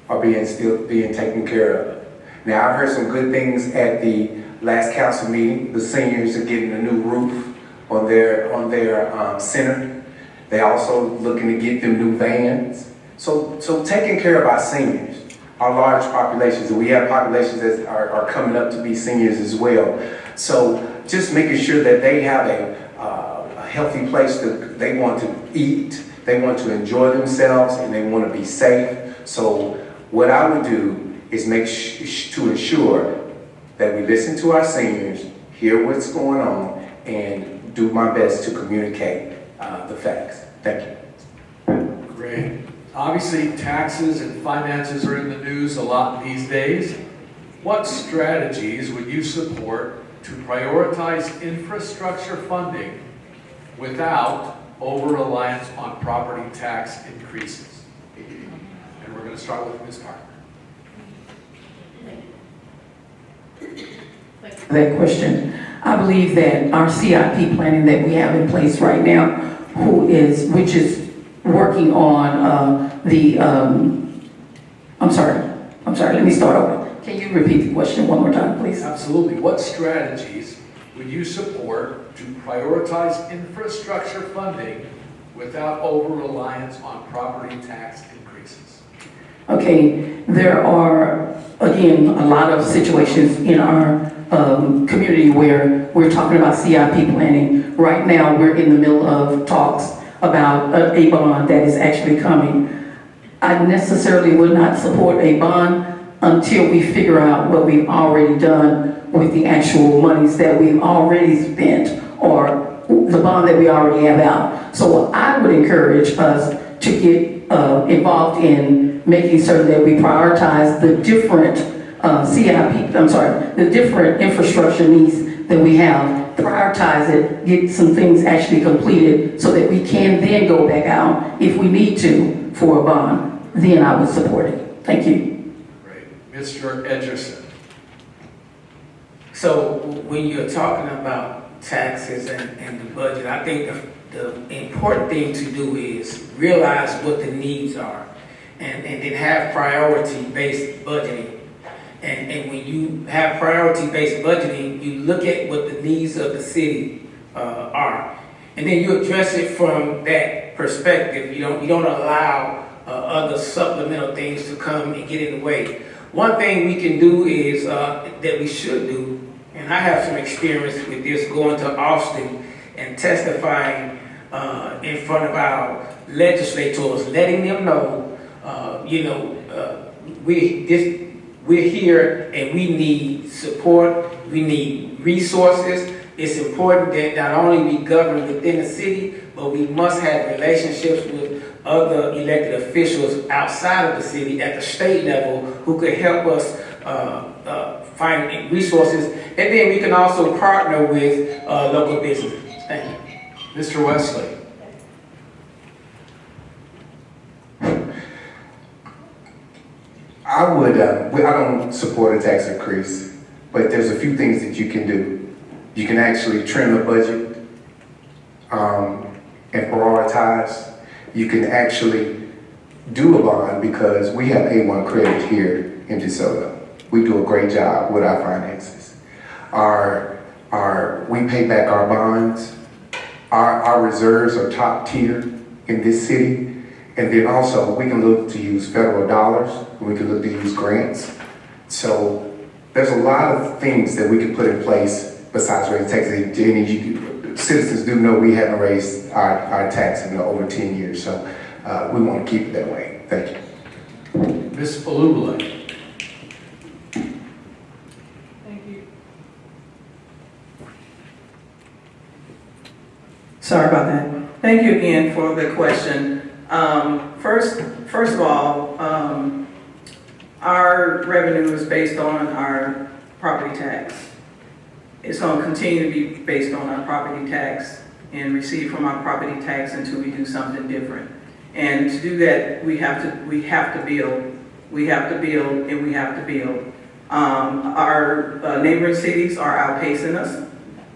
are still being taken care of. Now, I've heard some good things at the last council meeting. The seniors are getting a new roof on their center. They also looking to get them new vans. So taking care of our seniors. Our large populations, and we have populations that are coming up to be seniors as well. So just making sure that they have a healthy place they want to eat, they want to enjoy themselves, and they want to be safe. So what I would do is to ensure that we listen to our seniors, hear what's going on, and do my best to communicate the facts. Thank you. Great. Obviously, taxes and finances are in the news a lot these days. What strategies would you support to prioritize infrastructure funding without over-reliance on property tax increases? And we're going to start with Ms. Parker. That question. I believe that our CIP planning that we have in place right now, which is working on I'm sorry, let me start over. Can you repeat the question one more time, please? Absolutely. What strategies would you support to prioritize infrastructure funding without over-reliance on property tax increases? Okay, there are, again, a lot of situations in our community where we're talking about CIP planning. Right now, we're in the middle of talks about a bond that is actually coming. I necessarily would not support a bond until we figure out what we've already done with the actual monies that we've already spent or the bond that we already have out. So I would encourage us to get involved in making certain that we prioritize the different the different infrastructure needs that we have, prioritize it, get some things actually completed so that we can then go back out if we need to for a bond. Then I would support it. Thank you. Great. Mr. Edgerson. So when you're talking about taxes and the budget, I think the important thing to do is realize what the needs are and then have priority-based budgeting. And when you have priority-based budgeting, you look at what the needs of the city are. And then you address it from that perspective. You don't allow other supplemental things to come and get in the way. One thing we can do is, that we should do, and I have some experience with this, going to Austin and testifying in front of our legislators, letting them know, we're here and we need support, we need resources. It's important that not only we govern within the city, but we must have relationships with other elected officials outside of the city at the state level who could help us find resources. And then we can also partner with local businesses. Thank you. Mr. Wesley. I don't support a tax increase, but there's a few things that you can do. You can actually trim the budget and prioritize. You can actually do a bond because we have A1 credit here in DeSoto. We do a great job with our finances. We pay back our bonds. Our reserves are top tier in this city. And then also, we can look to use federal dollars. We can look to use grants. So there's a lot of things that we can put in place besides raising taxes. And citizens do know we haven't raised our tax in over 10 years. So we want to keep it that way. Thank you. Ms. Bluebonnet. Sorry about that. Thank you again for the question. First of all, our revenue is based on our property tax. It's going to continue to be based on our property tax and receive from our property tax until we do something different. And to do that, we have to build. We have to build and we have to build. Our neighboring cities are outpacing us.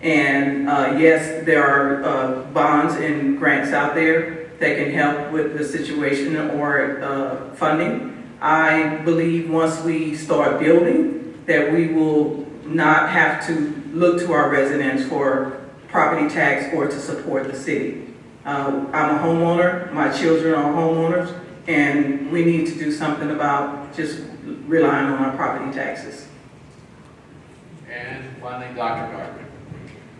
And yes, there are bonds and grants out there that can help with the situation or funding. I believe once we start building that we will not have to look to our residents for property tax or to support the city. I'm a homeowner, my children are homeowners, and we need to do something about just relying on our property taxes. And finally, Dr. Gardner.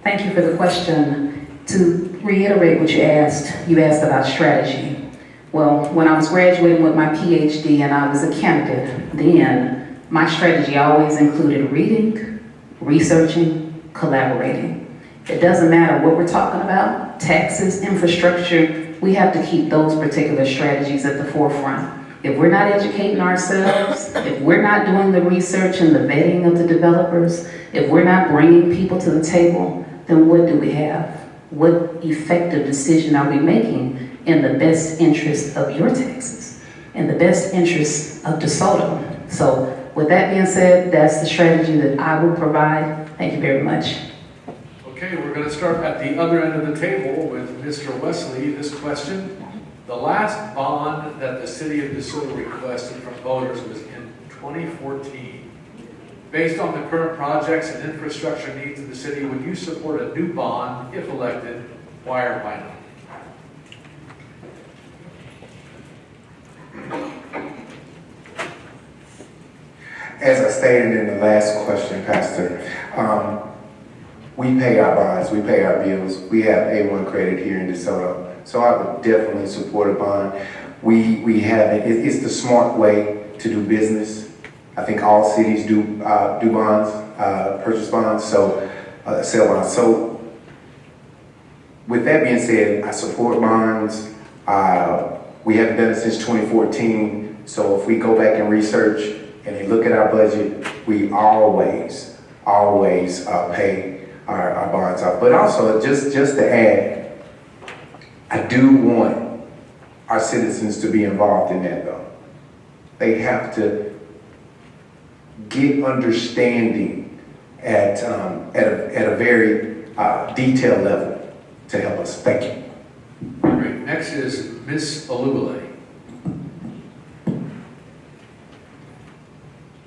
Thank you for the question. To reiterate what you asked about strategy. Well, when I was graduating with my PhD and I was a candidate, then my strategy always included reading, researching, collaborating. It doesn't matter what we're talking about, taxes, infrastructure, we have to keep those particular strategies at the forefront. If we're not educating ourselves, if we're not doing the research and the vetting of the developers, if we're not bringing people to the table, then what do we have? What effective decision are we making in the best interest of your taxes, in the best interest of DeSoto? So with that being said, that's the strategy that I will provide. Thank you very much. Okay, we're going to start at the other end of the table with Mr. Wesley. This question, the last bond that the city of DeSoto requested from voters was in 2014. Based on the current projects and infrastructure needs of the city, would you support a new bond if elected? Why or why not? as I stated in the last question, Pastor, we pay our bonds, we pay our bills. We have A1 credit here in DeSoto, so I would definitely support a bond. We have it. It's the smart way to do business. I think all cities do bonds, purchase bonds, so sell bonds. So with that being said, I support bonds. We haven't done it since 2014. So if we go back and research and look at our budget, we always pay our bonds off. But also, just to add, I do want our citizens to be involved in that though. They have to get understanding at a very detailed level to help us. Thank you. Great. Next is Ms. Alubale.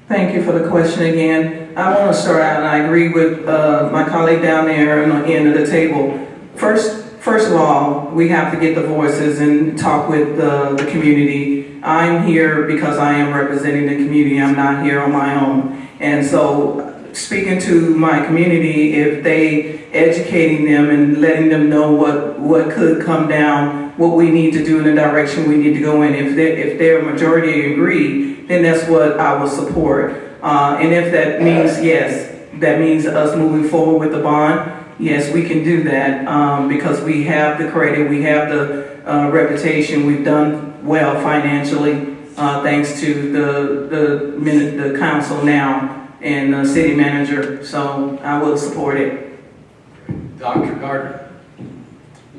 Thank you for the question again. I want to start out, and I agree with my colleague down there on the end of the table. First of all, we have to get the voices and talk with the community. I'm here because I am representing the community. I'm not here on my own. And so speaking to my community, if they educating them and letting them know what could come down, what we need to do in the direction we need to go in. If their majority agree, then that's what I will support. And if that means, yes, that means us moving forward with the bond, yes, we can do that because we have the credit, we have the reputation, we've done well financially thanks to the council now and the city manager. So I will support it. Dr. Gardner.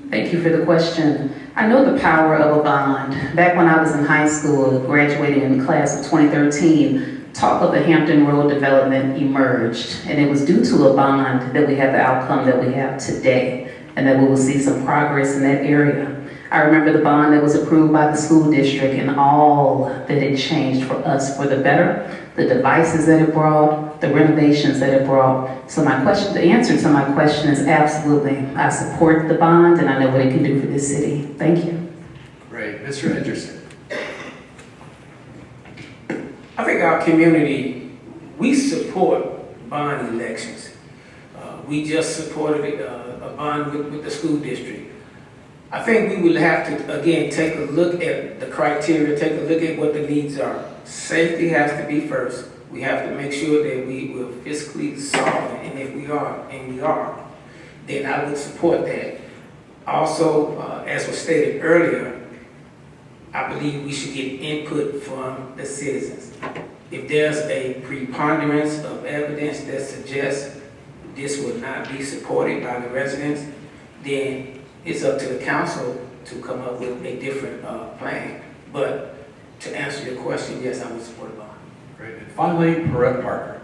Thank you for the question. I know the power of a bond. Back when I was in high school, graduating in the class of 2013, talk of the Hampton Road development emerged, and it was due to a bond that we have the outcome that we have today, and that we will see some progress in that area. I remember the bond that was approved by the school district and all that it changed for us for the better, the devices that it brought, the renovations that it brought. So the answer to my question is absolutely. I support the bond and I know what it can do for this city. Thank you. Great. Mr. Henderson. I think our community, we support bond elections. We just supported a bond with the school district. I think we will have to, again, take a look at the criteria, take a look at what the needs are. Safety has to be first. We have to make sure that we will fiscally solve it, and if we are, then I would support that. Also, as was stated earlier, I believe we should get input from the citizens. If there's a preponderance of evidence that suggests this will not be supported by the residents, then it's up to the council to come up with a different plan. But to answer your question, yes, I would support a bond. Great. And finally, Perrette Parker.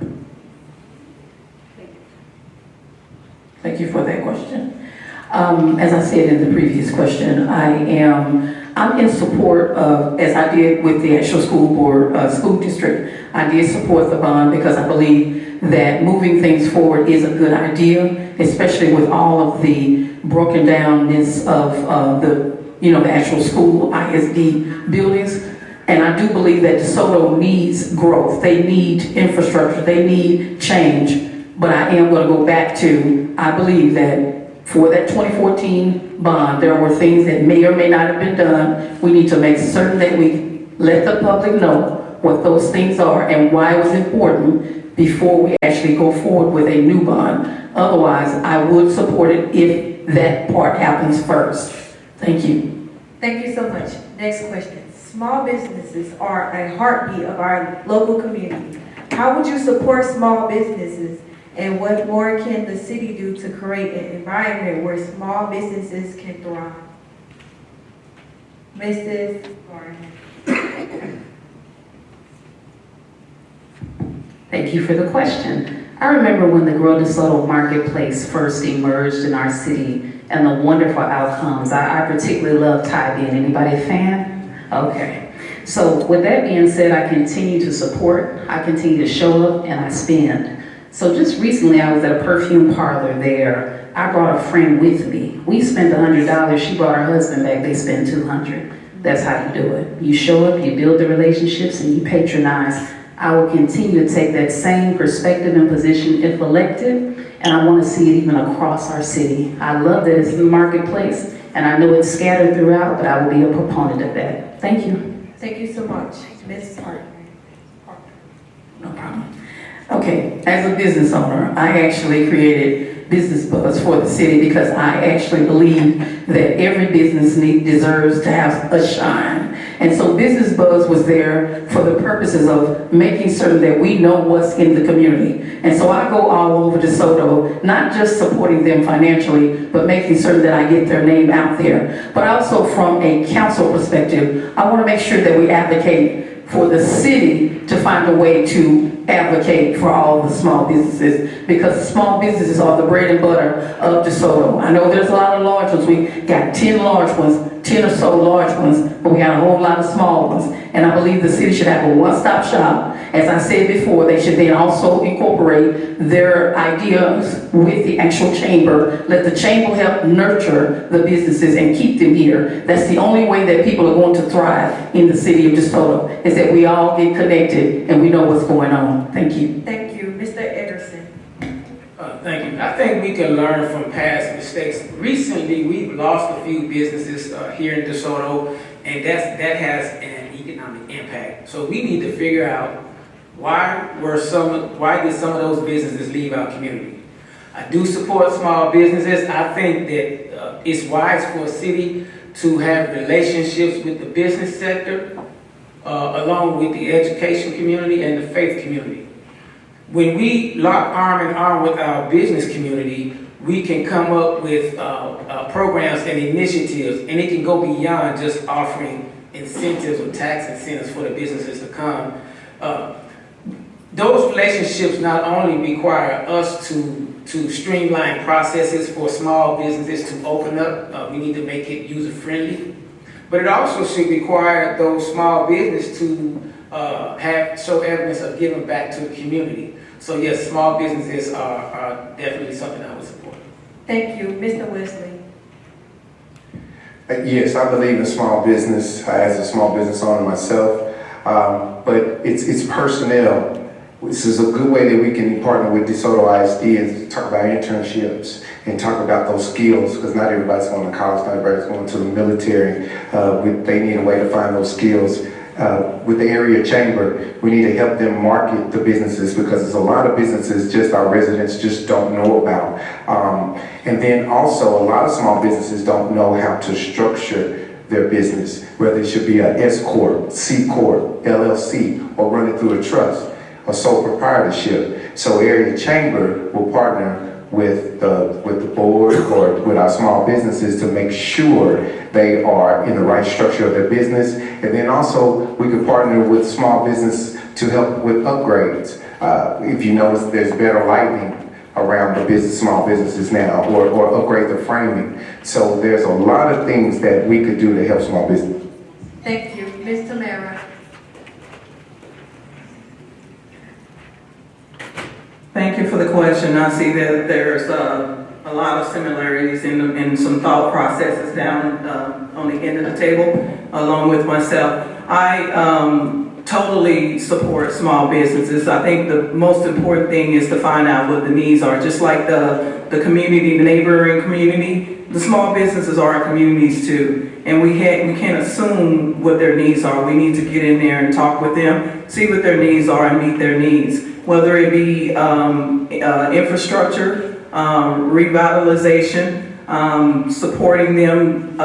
Thank you for that question. As I said in the previous question, I'm in support of, as I did with the actual school board, school district, I did support the bond because I believe that moving things forward is a good idea, especially with all of the broken downness of the actual school ISD buildings. And I do believe that DeSoto needs growth. They need infrastructure. They need change. But I am going to go back to, I believe that for that 2014 bond, there were things that may or may not have been done. We need to make certain that we let the public know what those things are and why it was important before we actually go forward with a new bond. Otherwise, I would support it if that part happens first. Thank you. Thank you so much. Next question. Small businesses are a heartbeat of our local community. How would you support small businesses, and what more can the city do to create an environment where small businesses can thrive? Mrs. Garner. Thank you for the question. I remember when the Grow DeSoto Marketplace first emerged in our city and the wonderful outcomes. I particularly love tie-in. Anybody a fan? Okay. So with that being said, I continue to support, I continue to show up, and I spend. So just recently I was at a perfume parlor there. I brought a friend with me. We spent $100. She brought her husband back. They spent $200. That's how you do it. You show up, you build the relationships, and you patronize I will continue to take that same perspective and position if elected, and I want to see it even across our city. I love that it's in the marketplace, and I know it's scattered throughout, but I will be a proponent of that. Thank you. Thank you so much, Ms. Park. No problem. Okay, as a business owner, I actually created Business Buzz for the city because I actually believe that every business deserves to have a shine. And so Business Buzz was there for the purposes of making certain that we know what's in the community. And so I go all over DeSoto, not just supporting them financially, but making certain that I get their name out there. But also from a council perspective, I want to make sure that we advocate for the city to find a way to advocate for all the small businesses, because small businesses are the bread and butter of DeSoto. I know there's a lot of large ones. We got 10 large ones, 10 or so large ones, but we got a whole lot of small ones. And I believe the city should have a one-stop shop. As I said before, they should then also incorporate their ideas with the actual chamber. Let the chamber help nurture the businesses and keep them here. That's the only way that people are going to thrive in the city of DeSoto, is that we all get connected and we know what's going on. Thank you. Thank you, Mr. Ederson. Thank you. I think we can learn from past mistakes. Recently, we've lost a few businesses here in DeSoto, and that has an economic impact. So we need to figure out why did some of those businesses leave our community. I do support small businesses. I think that it's wise for a city to have relationships with the business sector, along with the education community and the faith community. When we lock arm in arm with our business community, we can come up with programs and initiatives, and it can go beyond just offering incentives or tax incentives for the businesses to come. Those relationships not only require us to streamline processes for small businesses to open up, we need to make it user-friendly, but it also should require those small businesses to show evidence of giving back to the community. So yes, small businesses are definitely something I would support. Thank you, Mr. Wesley. Yes, I believe in small business as a small business owner myself, but it's personnel. This is a good way that we can partner with DeSoto ISD and talk about internships and talk about those skills, because not everybody's going to college, not everybody's going to the military. They need a way to find those skills. With the area chamber, we need to help them market the businesses, because there's a lot of businesses just our residents just don't know about. And then also a lot of small businesses don't know how to structure their business, whether it should be an S Corp, C Corp, LLC, or run it through a trust, a sole proprietorship. So area chamber will partner with the board or with our small businesses to make sure they are in the right structure of their business. And then also we can partner with small business to help with upgrades. If you notice, there's better lighting around the small businesses now, or upgrade the framing. So there's a lot of things that we could do to help small business. Thank you, Mr. Mara. Thank you for the question. I see that there's a lot of similarities in some thought processes down on the end of the table, along with myself. I totally support small businesses. I think the most important thing is to find out what the needs are. Just like the community, the neighboring community, the small businesses are our communities too. And we can't assume what their needs are. We need to get in there and talk with them, see what their needs are and meet their needs. Whether it be infrastructure, revitalization, supporting them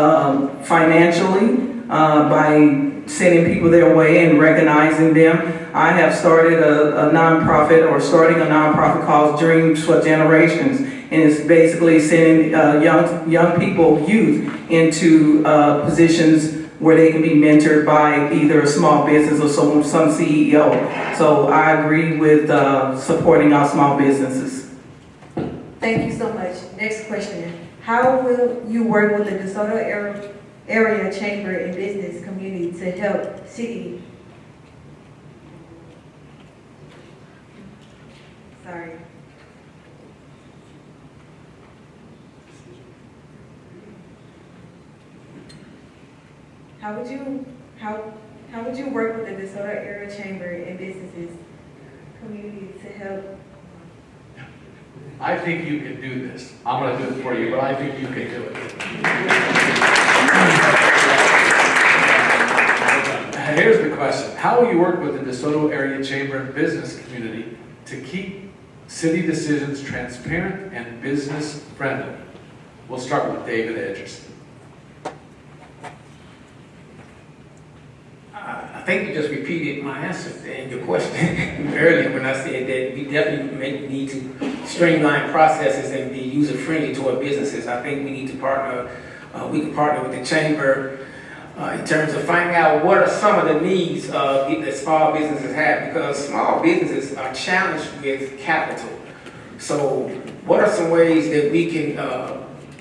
financially by sending people their way and recognizing them. I have started a nonprofit, or starting a nonprofit called Dreams for Generations, and it's basically sending young people, youth, into positions where they can be mentored by either a small business or some CEO. So I agree with supporting our small businesses. Thank you so much. Next question. How will you work with the DeSoto area chamber and business community to help city? Sorry. How How would you work with the DeSoto area chamber and businesses, community to help? I think you can do this. I'm gonna do it for you, but I think you can do it. Here's the question. How will you work with the DeSoto area chamber and business community to keep city decisions transparent and business friendly? We'll start with David Edgerson. I think you just repeated my answer in your question earlier when I said that we definitely need to streamline processes and be user-friendly to our businesses. I think we need to partner, we can partner with the chamber in terms of finding out what are some of the needs that small businesses have, because small businesses are challenged with capital. So what are some ways that we can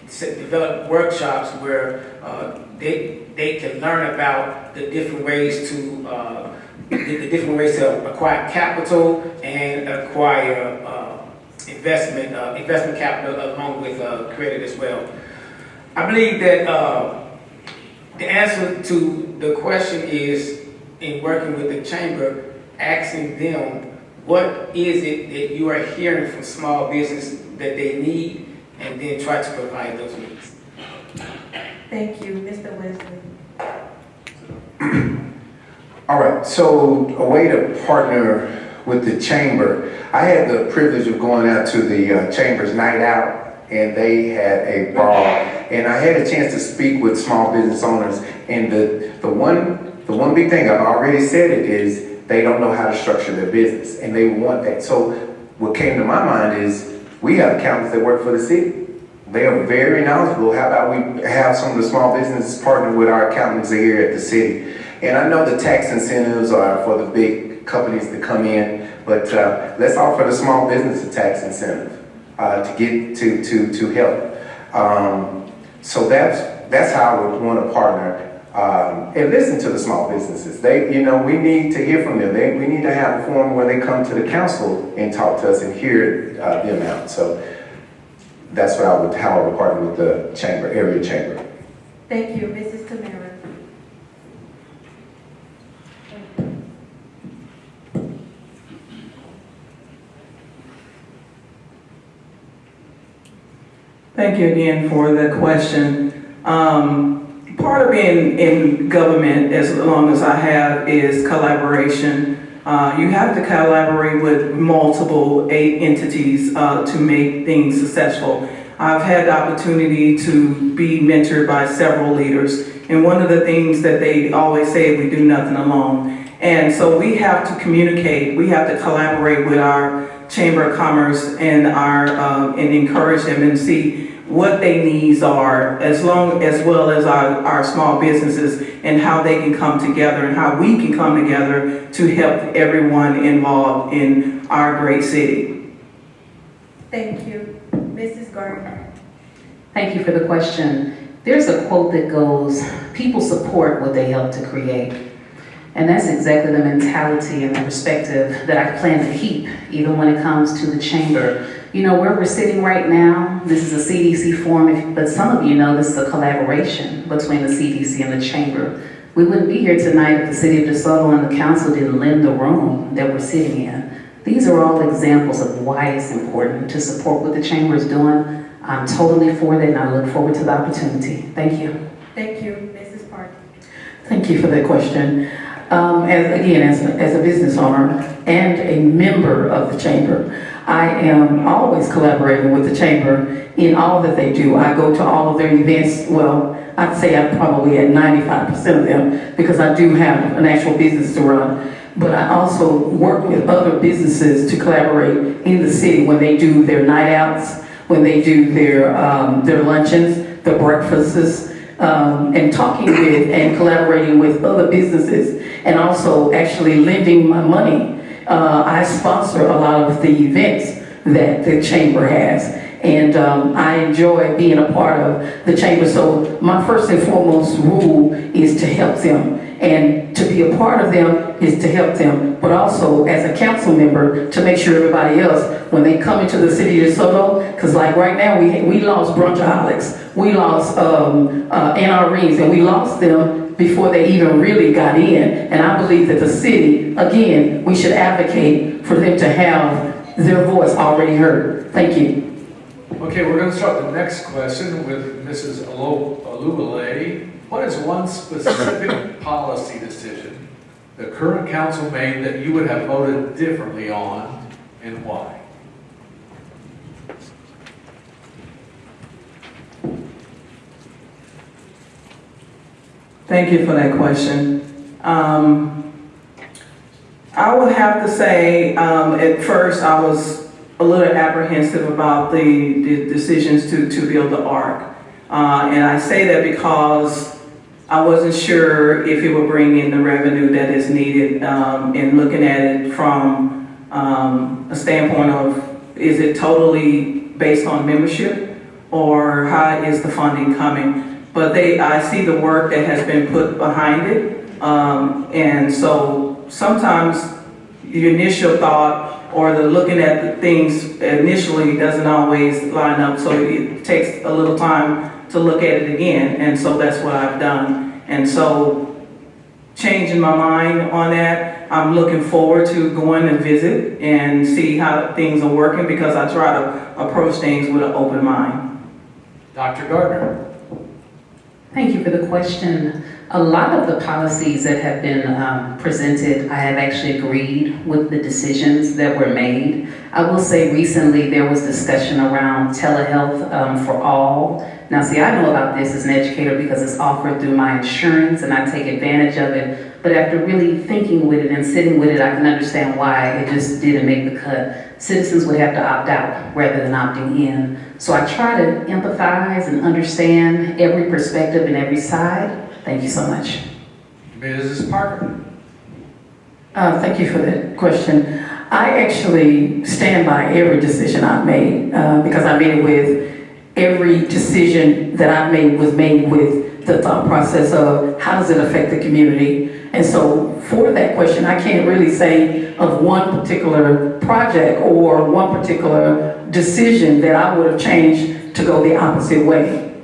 develop workshops where they can learn about the different ways to acquire capital and acquire investment capital along with credit as well. I believe that the answer to the question is, in working with the chamber, asking them what is it that you are hearing from small business that they need, and then try to provide those needs. Thank you, Mr. Wesley. All right, so a way to partner with the chamber. I had the privilege of going out to the chamber's night out, and they had a ball, and I had a chance to speak with small business owners, and the one big thing, I've already said it, is they don't know how to structure their business, and they want that. So what came to my mind is, we have accountants that work for the city. They are very knowledgeable. How about we have some of the small businesses partner with our accountants here at the city? And I know the tax incentives are for the big companies to come in, but let's offer the small business a tax incentive to get to help. So that's how I would want to partner. And listen to the small businesses. We need to hear from them. We need to have a forum where they come to the council and talk to us and hear them out. So that's how I would partner with the chamber, area chamber. Thank you, Mrs. Tamara. Thank you again for the question. Part of being in government, as long as I have, is collaboration. You have to collaborate with multiple entities to make things successful. I've had the opportunity to be mentored by several leaders, and one of the things that they always say, we do nothing alone. And so we have to communicate, we have to collaborate with our Chamber of Commerce and and encourage them and see what their needs are, as well as our small businesses, and how they can come together and how we can come together to help everyone involved in our great city. Thank you. Mrs. Gardner. Thank you for the question. There's a quote that goes, people support what they help to create. And that's exactly the mentality and the perspective that I plan to keep, even when it comes to the chamber. You know, where we're sitting right now, this is a CDC forum, but some of you know this is a collaboration between the CDC and the chamber. We wouldn't be here tonight if the city of DeSoto and the council didn't lend the room that we're sitting in. These are all examples of why it's important to support what the chamber is doing. I'm totally for that, and I look forward to the opportunity. Thank you. Thank you, Mrs. Parker. Thank you for that question. As a business owner and a member of the chamber, I am always collaborating with the chamber in all that they do. I go to all of their events. Well, I'd say I'm probably at 95% of them, because I do have an actual business to run. But I also work with other businesses to collaborate in the city when they do their night outs, when they do their luncheons, their breakfasts, and talking with and collaborating with other businesses, and also actually lending my money. I sponsor a lot of the events that the chamber has, and I enjoy being a part of the chamber. So my first and foremost rule is to help them, and to be a part of them is to help them, but also as a council member to make sure everybody else, when they come into the city of DeSoto, because like right now we lost brunchaholics, we lost NREs, and we lost them before they even really got in. And I believe that the city, again, we should advocate for them to have their voice already heard. Thank you. Okay, we're going to start the next question with Mrs. Alubale. What is one specific policy decision the current council made that you would have voted differently on, and why? Thank you for that question. I would have to say, at first, I was a little apprehensive about the decisions to build the ark. And I say that because I wasn't sure if it would bring in the revenue that is needed, and looking at it from a standpoint of, is it totally based on membership, or how is the funding coming? But I see the work that has been put behind it, and so sometimes the initial thought or the looking at the things initially doesn't always line up, so it takes a little time to look at it again, and so that's what I've done. And so changing my mind on that, I'm looking forward to going and visit and see how things are working, because I try to approach things with an open mind. Dr. Gardner. Thank you for the question. A lot of the policies that have been presented, I have actually agreed with the decisions that were made. I will say recently there was discussion around telehealth for all. Now see, I know about this as an educator because it's offered through my insurance and I take advantage of it. But after really thinking with it and sitting with it, I can understand why it just didn't make the cut. Citizens would have to opt out rather than opting in. So I try to empathize and understand every perspective and every side. Thank you so much. Mrs. Parker. Thank you for that question. I actually stand by every decision I've made because I made it with every decision that I've made was made with the thought process of how does it affect the community. And so for that question, I can't really say of one particular project or one particular decision that I would have changed to go the opposite way.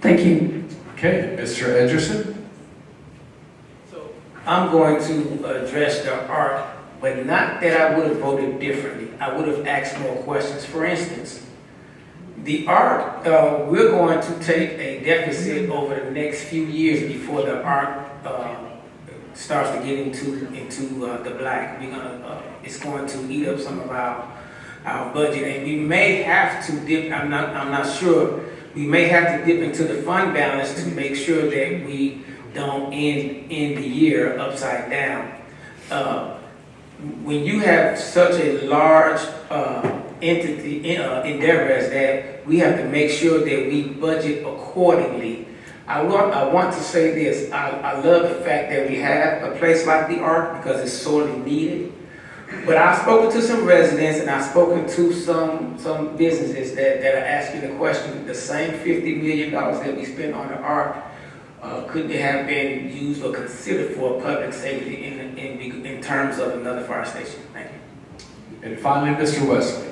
Thank you. Okay, Mr. Edgerson. So I'm going to address the art, but not that I would have voted differently. I would have asked more questions. For instance, the art, we're going to take a deficit over the next few years before the art starts to get into the black. It's going to eat up some of our budget, and we may have to dip. I'm not sure. We may have to dip into the fund balance to make sure that we don't end the year upside down. When you have such a large entity endeavor as that, we have to make sure that we budget accordingly. I want to say this. I love the fact that we have a place like the Ark because it's sorely needed. But I've spoken to some residents and I've spoken to some businesses that are asking the question, the same $50 million that we spent on the Ark, couldn't it have been used or considered for public safety in terms of another fire station? Thank you. And finally, Mr. Wesley.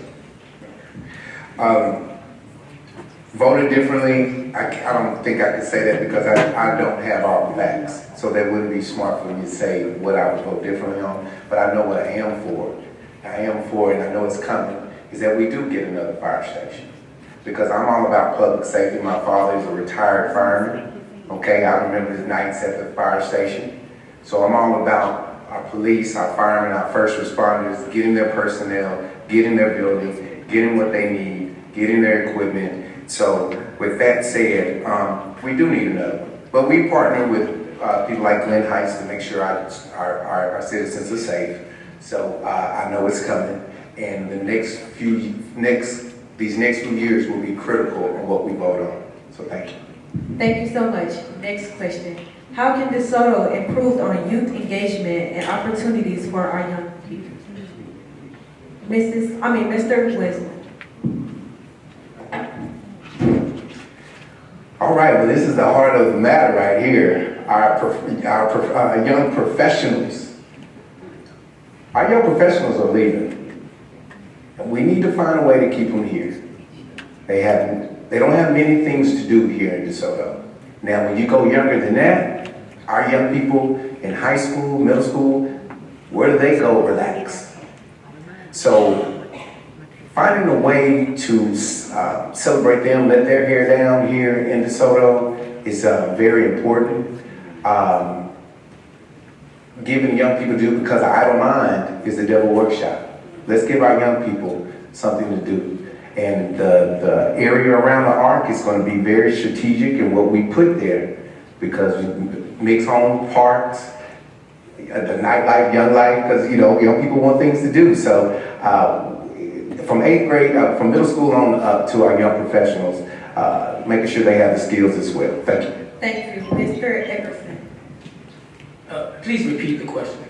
Voted differently, I don't think I could say that because I don't have all the facts. So that wouldn't be smart for me to say what I would vote differently on, but I know what I am for. I am for, and I know it's coming, is that we do get another fire station. Because I'm all about public safety. My father is a retired fireman. Okay, I remember the nights at the fire station. So I'm all about our police, our firemen, our first responders, getting their personnel, getting their building, getting what they need, getting their equipment. So with that said, we do need another one. But we partner with people like Glen Heights to make sure our citizens are safe. So I know it's coming. And these next few years will be critical on what we vote on. So thank you. Thank you so much. Next question. How can DeSoto improve on youth engagement and opportunities for our young people? Mr. Wesley. All right, well, this is the heart of the matter right here. Our young professionals. Our young professionals are leaving. And we need to find a way to keep them here. They don't have many things to do here in DeSoto. Now, when you go younger than that, Our young people in high school, middle school, where do they go relax? So finding a way to celebrate them, let their hair down here in DeSoto is very important. Giving young people to do because the idle mind is the devil workshop. Let's give our young people something to do. And the area around the arc is going to be very strategic in what we put there because mixed home parks, the nightlife, young life, because young people want things to do. So from 8th grade, from middle school on up to our young professionals, making sure they have the skills as well. Thank you. Thank you. Mr. Eckerson. Please repeat the question.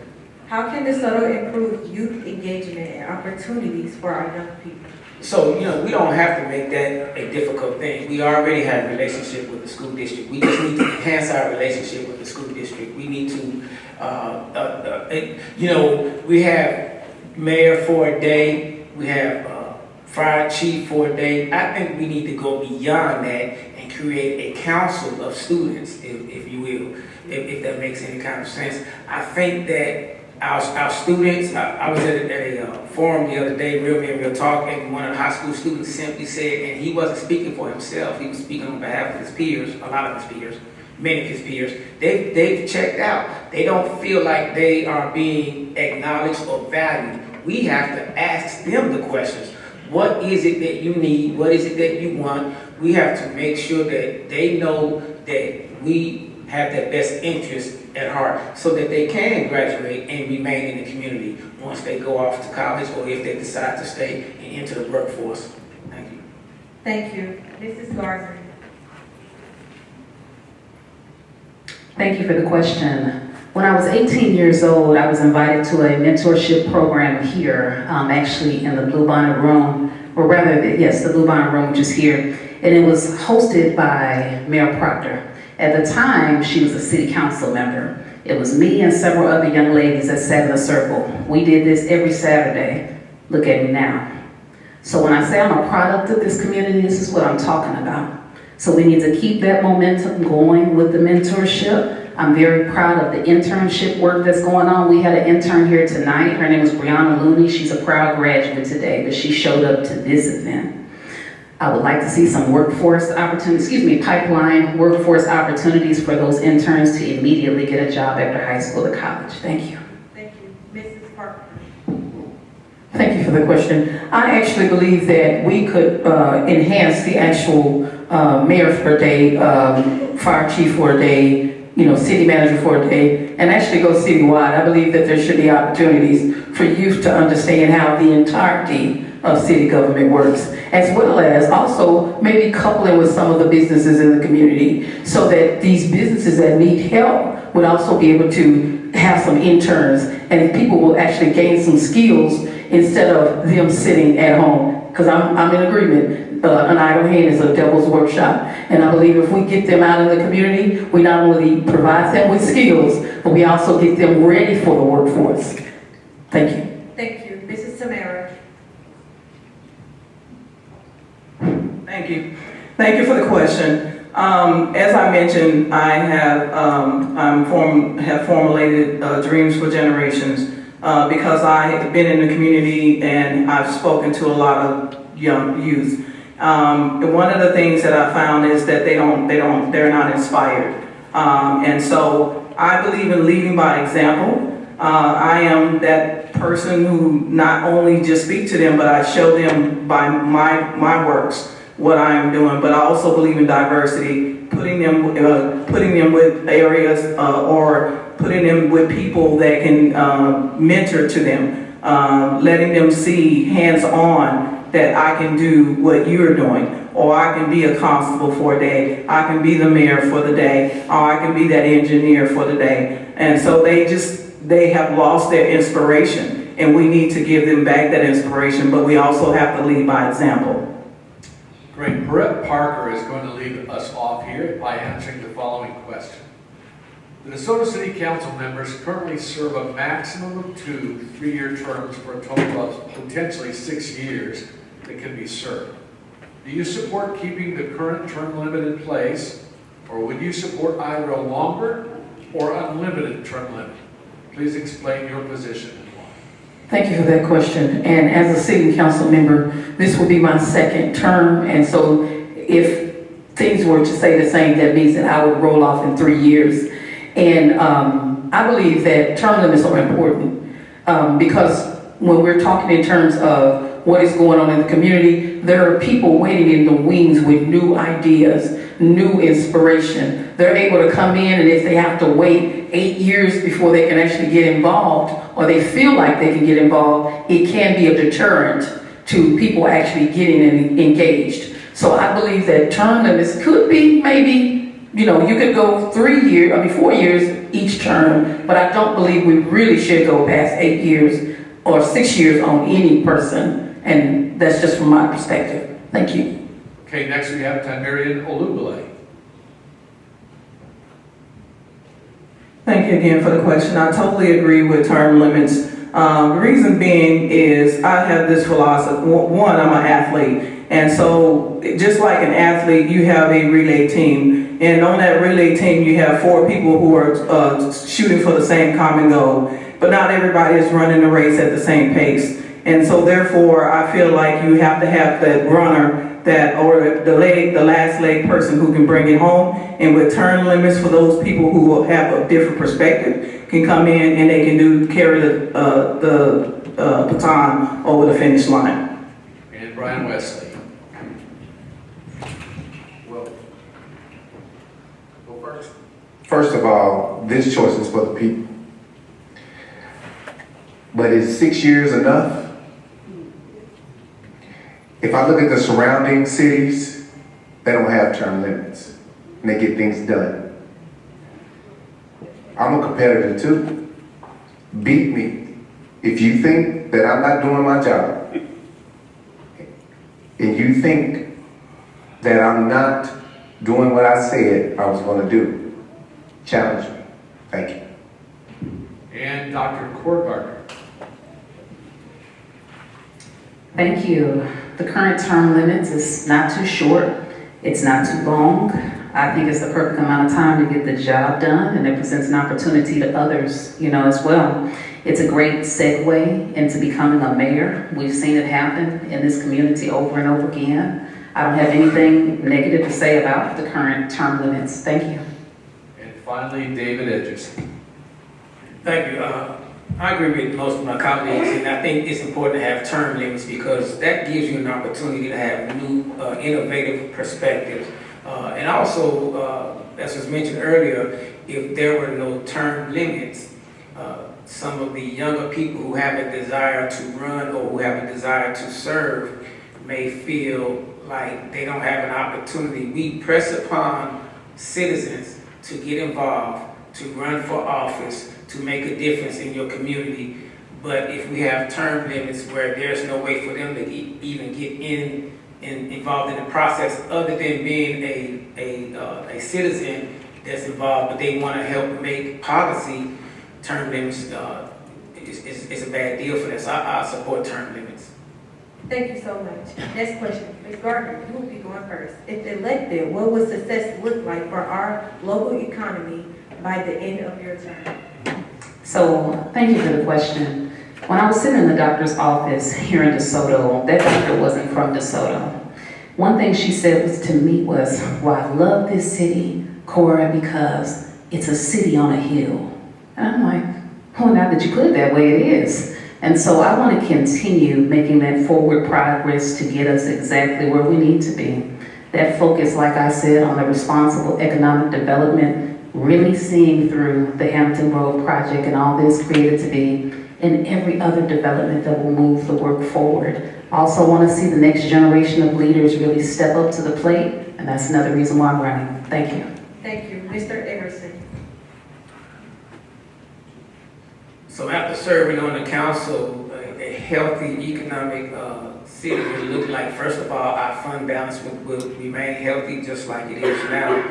How can DeSoto improve youth engagement and opportunities for our young people? So, we don't have to make that a difficult thing. We already have a relationship with the school district. We just need to enhance our relationship with the school district. We need to, we have mayor for a day. We have fire chief for a day. I think we need to go beyond that and create a council of students, if you will, if that makes any kind of sense. I think that our students, I was at a forum the other day, Real Men Real Talk, and one of the high school students simply said, and he wasn't speaking for himself, he was speaking on behalf of his peers, a lot of his peers, many of his peers. They've checked out. They don't feel like they are being acknowledged or valued. We have to ask them the questions. What is it that you need? What is it that you want? We have to make sure that they know that we have their best interest at heart so that they can graduate and remain in the community once they go off to college or if they decide to stay and enter the workforce. Thank you. Thank you. Mrs. Garza. Thank you for the question. When I was 18 years old, I was invited to a mentorship program here, actually in the Bluebonnet room, or rather, yes, the Bluebonnet room, which is here, and it was hosted by Mayor Proctor. At the time, she was a city council member. It was me and several other young ladies that sat in a circle. We did this every Saturday. Look at me now. So when I say I'm a product of this community, this is what I'm talking about. So we need to keep that momentum going with the mentorship. I'm very proud of the internship work that's going on. We had an intern here tonight. Her name was Brianna Looney. She's a proud graduate today, but she showed up to this event. I would like to see some pipeline workforce opportunities for those interns to immediately get a job after high school or college. Thank you. Thank you. Mrs. Parker. Thank you for the question. I actually believe that we could enhance the actual mayor for a day, fire chief for a day, city manager for a day, and actually go citywide. I believe that there should be opportunities for youth to understand how the entirety of city government works, as well as also maybe coupling with some of the businesses in the community so that these businesses that need help would also be able to have some interns and people will actually gain some skills instead of them sitting at home. Because I'm in agreement, an idle hand is a devil's workshop. And I believe if we get them out in the community, we not only provide them with skills, but we also get them ready for the workforce. Thank you. Thank you. Mrs. Tamara. Thank you. Thank you for the question. As I mentioned, I have formulated dreams for generations because I have been in the community and I've spoken to a lot of young youth. And one of the things that I found is that they're not inspired. And so I believe in leading by example. I am that person who not only just speak to them, but I show them by my works what I am doing, but I also believe in diversity, putting them with areas or putting them with people that can mentor to them, letting them see hands-on that I can do what you're doing, or I can be a constable for a day, I can be the mayor for the day, or I can be that engineer for the day. And so they have lost their inspiration, and we need to give them back that inspiration, but we also have to lead by example. Great. Brett Parker is going to lead us off here by answering the following question. The DeSoto City Council members currently serve a maximum of 2 3-year terms for a total of potentially 6 years that can be served. Do you support keeping the current term limit in place, or would you support either a longer or unlimited term limit? Please explain your position and why. Thank you for that question. And as a city council member, this will be my second term. And so if things were to stay the same, that means that I would roll off in 3 years. And I believe that term limits are important because when we're talking in terms of what is going on in the community, there are people waiting in the wings with new ideas, new inspiration. They're able to come in, and if they have to wait 8 years before they can actually get involved, or they feel like they can get involved, it can be a deterrent to people actually getting engaged. So I believe that term limits could be maybe, you could go 4 years each term, but I don't believe we really should go past 8 years or 6 years on any person. And that's just from my perspective. Thank you. Okay, next we have Tamarian Olubale. Thank you again for the question. I totally agree with term limits. The reason being is I have this philosophy. One, I'm an athlete. And so just like an athlete, you have a relay team. And on that relay team, you have 4 people who are shooting for the same common goal. But not everybody is running the race at the same pace. And so therefore, I feel like you have to have that runner or the last leg person who can bring it home. And with term limits for those people who will have a different perspective can come in and they can carry the baton over the finish line. And Brian Wesley. First of all, this choice is for the people. But is 6 years enough? If I look at the surrounding cities, they don't have term limits, and they get things done. I'm a competitor too. Beat me. If you think that I'm not doing my job, and you think that I'm not doing what I said I was going to do, challenge me. Thank you. And Dr. Korgardner. Thank you. The current term limits is not too short. It's not too long. I think it's the perfect amount of time to get the job done, and it presents an opportunity to others, as well. It's a great segue into becoming a mayor. We've seen it happen in this community over and over again. I don't have anything negative to say about the current term limits. Thank you. And finally, David Edgerson. Thank you. I agree with most of my colleagues, and I think it's important to have term limits because that gives you an opportunity to have new, innovative perspectives. And also, as was mentioned earlier, if there were no term limits, some of the younger people who have a desire to run or who have a desire to serve may feel like they don't have an opportunity. We press upon citizens to get involved, to run for office, to make a difference in your community. But if we have term limits where there's no way for them to even get involved in the process other than being a citizen that's involved, but they want to help make policy, term limits is a bad deal for them. So I support term limits. Thank you so much. Next question. Ms. Gardner, you will be going first. If elected, what would success look like for our local economy by the end of your term? So, thank you for the question. When I was sitting in the doctor's office here in DeSoto, that doctor wasn't from DeSoto. One thing she said to me was, well, I love this city, Cora, because it's a city on a hill. And I'm like, oh, now that you put it that way, it is. And so I want to continue making that forward progress to get us exactly where we need to be. That focus, like I said, on the responsible economic development, really seeing through the Hampton Road project and all that it's created to be, and every other development that will move the work forward. Also want to see the next generation of leaders really step up to the plate, and that's another reason why I'm running. Thank you. Thank you. Mr. Emerson. So after serving on the council, a healthy economic city would look like, first of all, our fund balance will remain healthy just like it is now.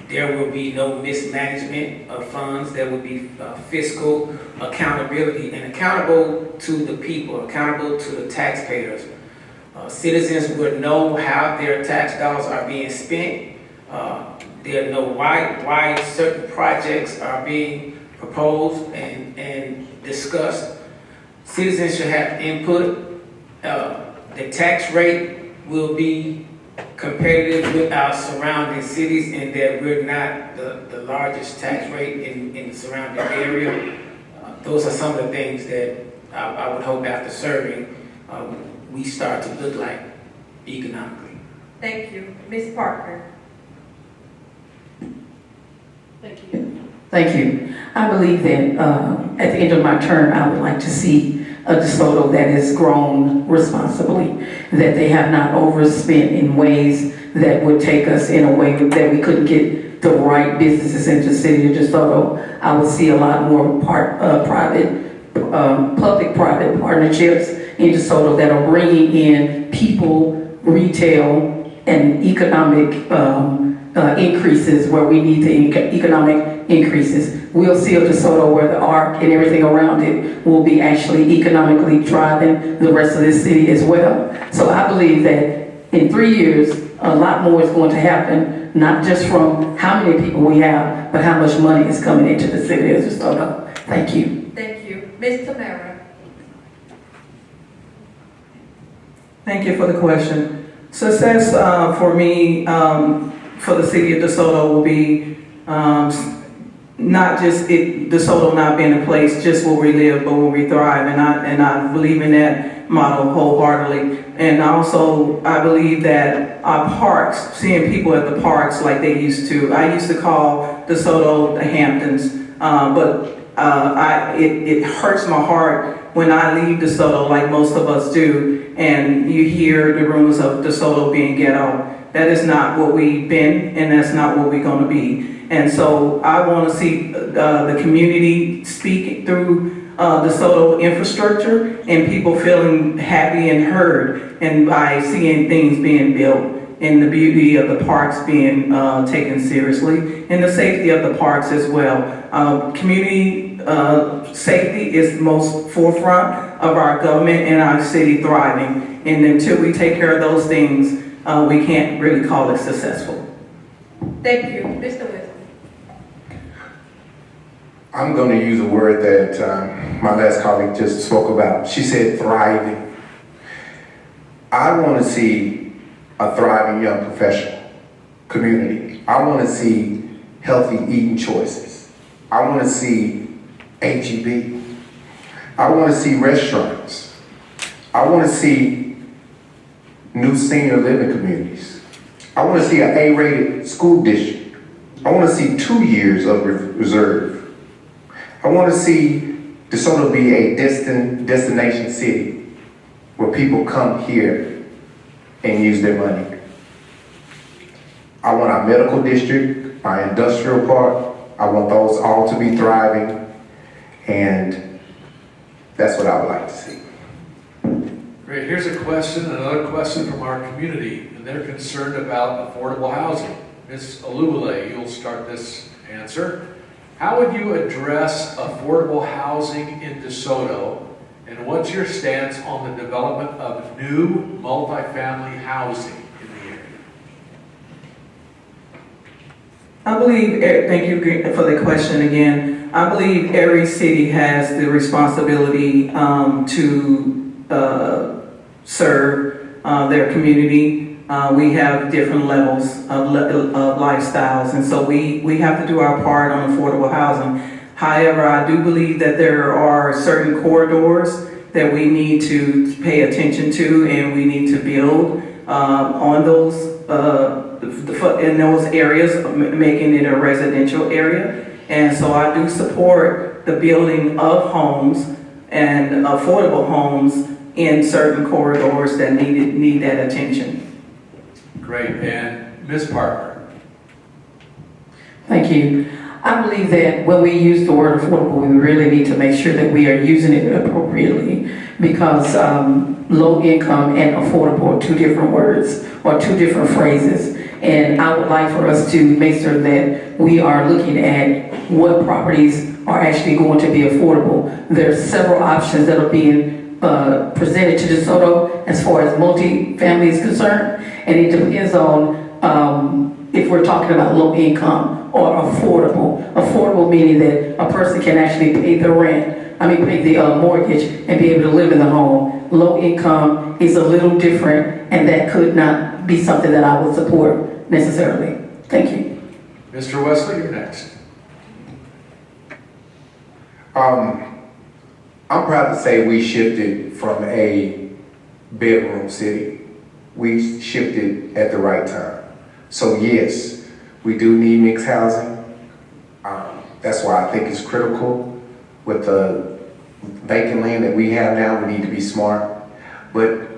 There will be no mismanagement of funds. There will be fiscal accountability and accountable to the people, accountable to the taxpayers. Citizens would know how their tax dollars are being spent. They'll know why certain projects are being proposed and discussed. Citizens should have input. The tax rate will be competitive with our surrounding cities in that we're not the largest tax rate in the surrounding area. Those are some of the things that I would hope after serving, we start to look like economically. Thank you. Ms. Parker. Thank you. I believe that at the end of my term, I would like to see a DeSoto that has grown responsibly, that they have not overspent in ways that would take us in a way that we couldn't get the right businesses into the city of DeSoto. I would see a lot more public-private partnerships in DeSoto that are bringing in people, retail, and economic increases where we need the economic increases. We'll see a DeSoto where the arc and everything around it will be actually economically driving the rest of this city as well. So I believe that in 3 years, a lot more is going to happen, not just from how many people we have, but how much money is coming into the city of DeSoto. Thank you. Thank you. Ms. Tamara. Thank you for the question. Success for me, for the city of DeSoto will be not just DeSoto not being a place just where we live, but where we thrive, and I believe in that model wholeheartedly. And also, I believe that our parks, seeing people at the parks like they used to. I used to call DeSoto the Hamptons, but it hurts my heart when I leave DeSoto, like most of us do, and you hear the rumors of DeSoto being ghetto. That is not what we've been, and that's not what we're going to be. And so I want to see the community speak through DeSoto infrastructure and people feeling happy and heard, and by seeing things being built and the beauty of the parks being taken seriously and the safety of the parks as well. Community safety is the most forefront of our government and our city thriving. And until we take care of those things, we can't really call it successful. Thank you. Mr. Wisdom. I'm going to use a word that my last colleague just spoke about. She said thriving. I want to see a thriving young professional community. I want to see healthy eating choices. I want to see HEB. I want to see restaurants. I want to see new senior living communities. I want to see an A-rated school district. I want to see 2 years of reserve. I want to see DeSoto be a destination city where people come here and use their money. I want our medical district, our industrial park, I want those all to be thriving, and that's what I would like to see. Great, here's another question from our community, and they're concerned about affordable housing. Ms. Alubale, you'll start this answer. How would you address affordable housing in DeSoto, and what's your stance on the development of new multifamily housing in the area? I believe, thank you for the question again. I believe every city has the responsibility to serve their community. We have different levels of lifestyles, and so we have to do our part on affordable housing. However, I do believe that there are certain corridors that we need to pay attention to, and we need to build on those in those areas, making it a residential area. And so I do support the building of homes and affordable homes in certain corridors that need that attention. Great, and Ms. Parker. Thank you. I believe that when we use the word affordable, we really need to make sure that we are using it appropriately, because low income and affordable are two different words or two different phrases. And I would like for us to make sure that we are looking at what properties are actually going to be affordable. There are several options that are being presented to DeSoto as far as multi-family is concerned, and it depends on if we're talking about low income or affordable. Affordable meaning that a person can actually pay the rent, pay the mortgage and be able to live in the home. Low income is a little different, and that could not be something that I would support necessarily. Thank you. Mr. Wesley, you're next. I'm proud to say we shifted from a bedroom city. We shifted at the right time. So yes, we do need mixed housing. That's why I think it's critical. With the vacant land that we have now, we need to be smart. But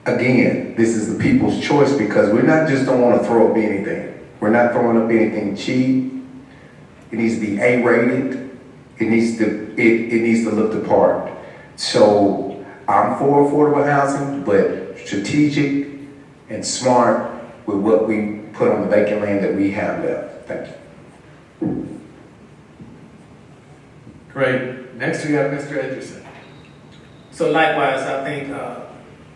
again, this is the people's choice, because we're not just don't want to throw up anything. We're not throwing up anything cheap. It needs to be A-rated. It needs to look the part. So I'm for affordable housing, but strategic and smart with what we put on the vacant land that we have left. Thank you. Great. Next we have Mr. Edgerson. So likewise, I think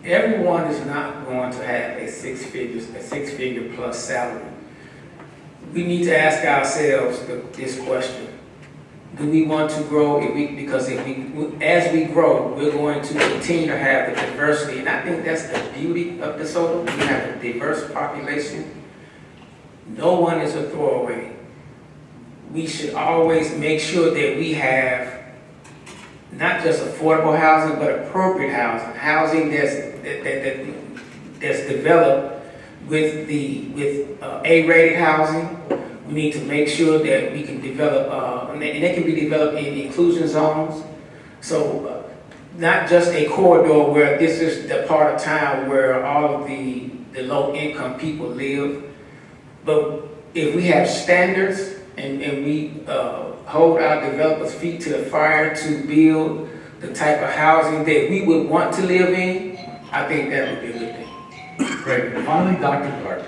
everyone is not going to have a six-figure plus salary. We need to ask ourselves this question. Do we want to grow? As we grow, we're going to continue to have the diversity, and I think that's the beauty of DeSoto. We have a diverse population. No one is a throwaway. We should always make sure that we have not just affordable housing, but appropriate housing that's developed with A-rated housing. We need to make sure that we can develop, and it can be developed in inclusion zones. So not just a corridor where this is the part of town where all of the low-income people live. But if we have standards and we hold our developers' feet to the fire to build the type of housing that we would want to live in, I think that would be a good thing. Great. And finally, Dr. Gardner.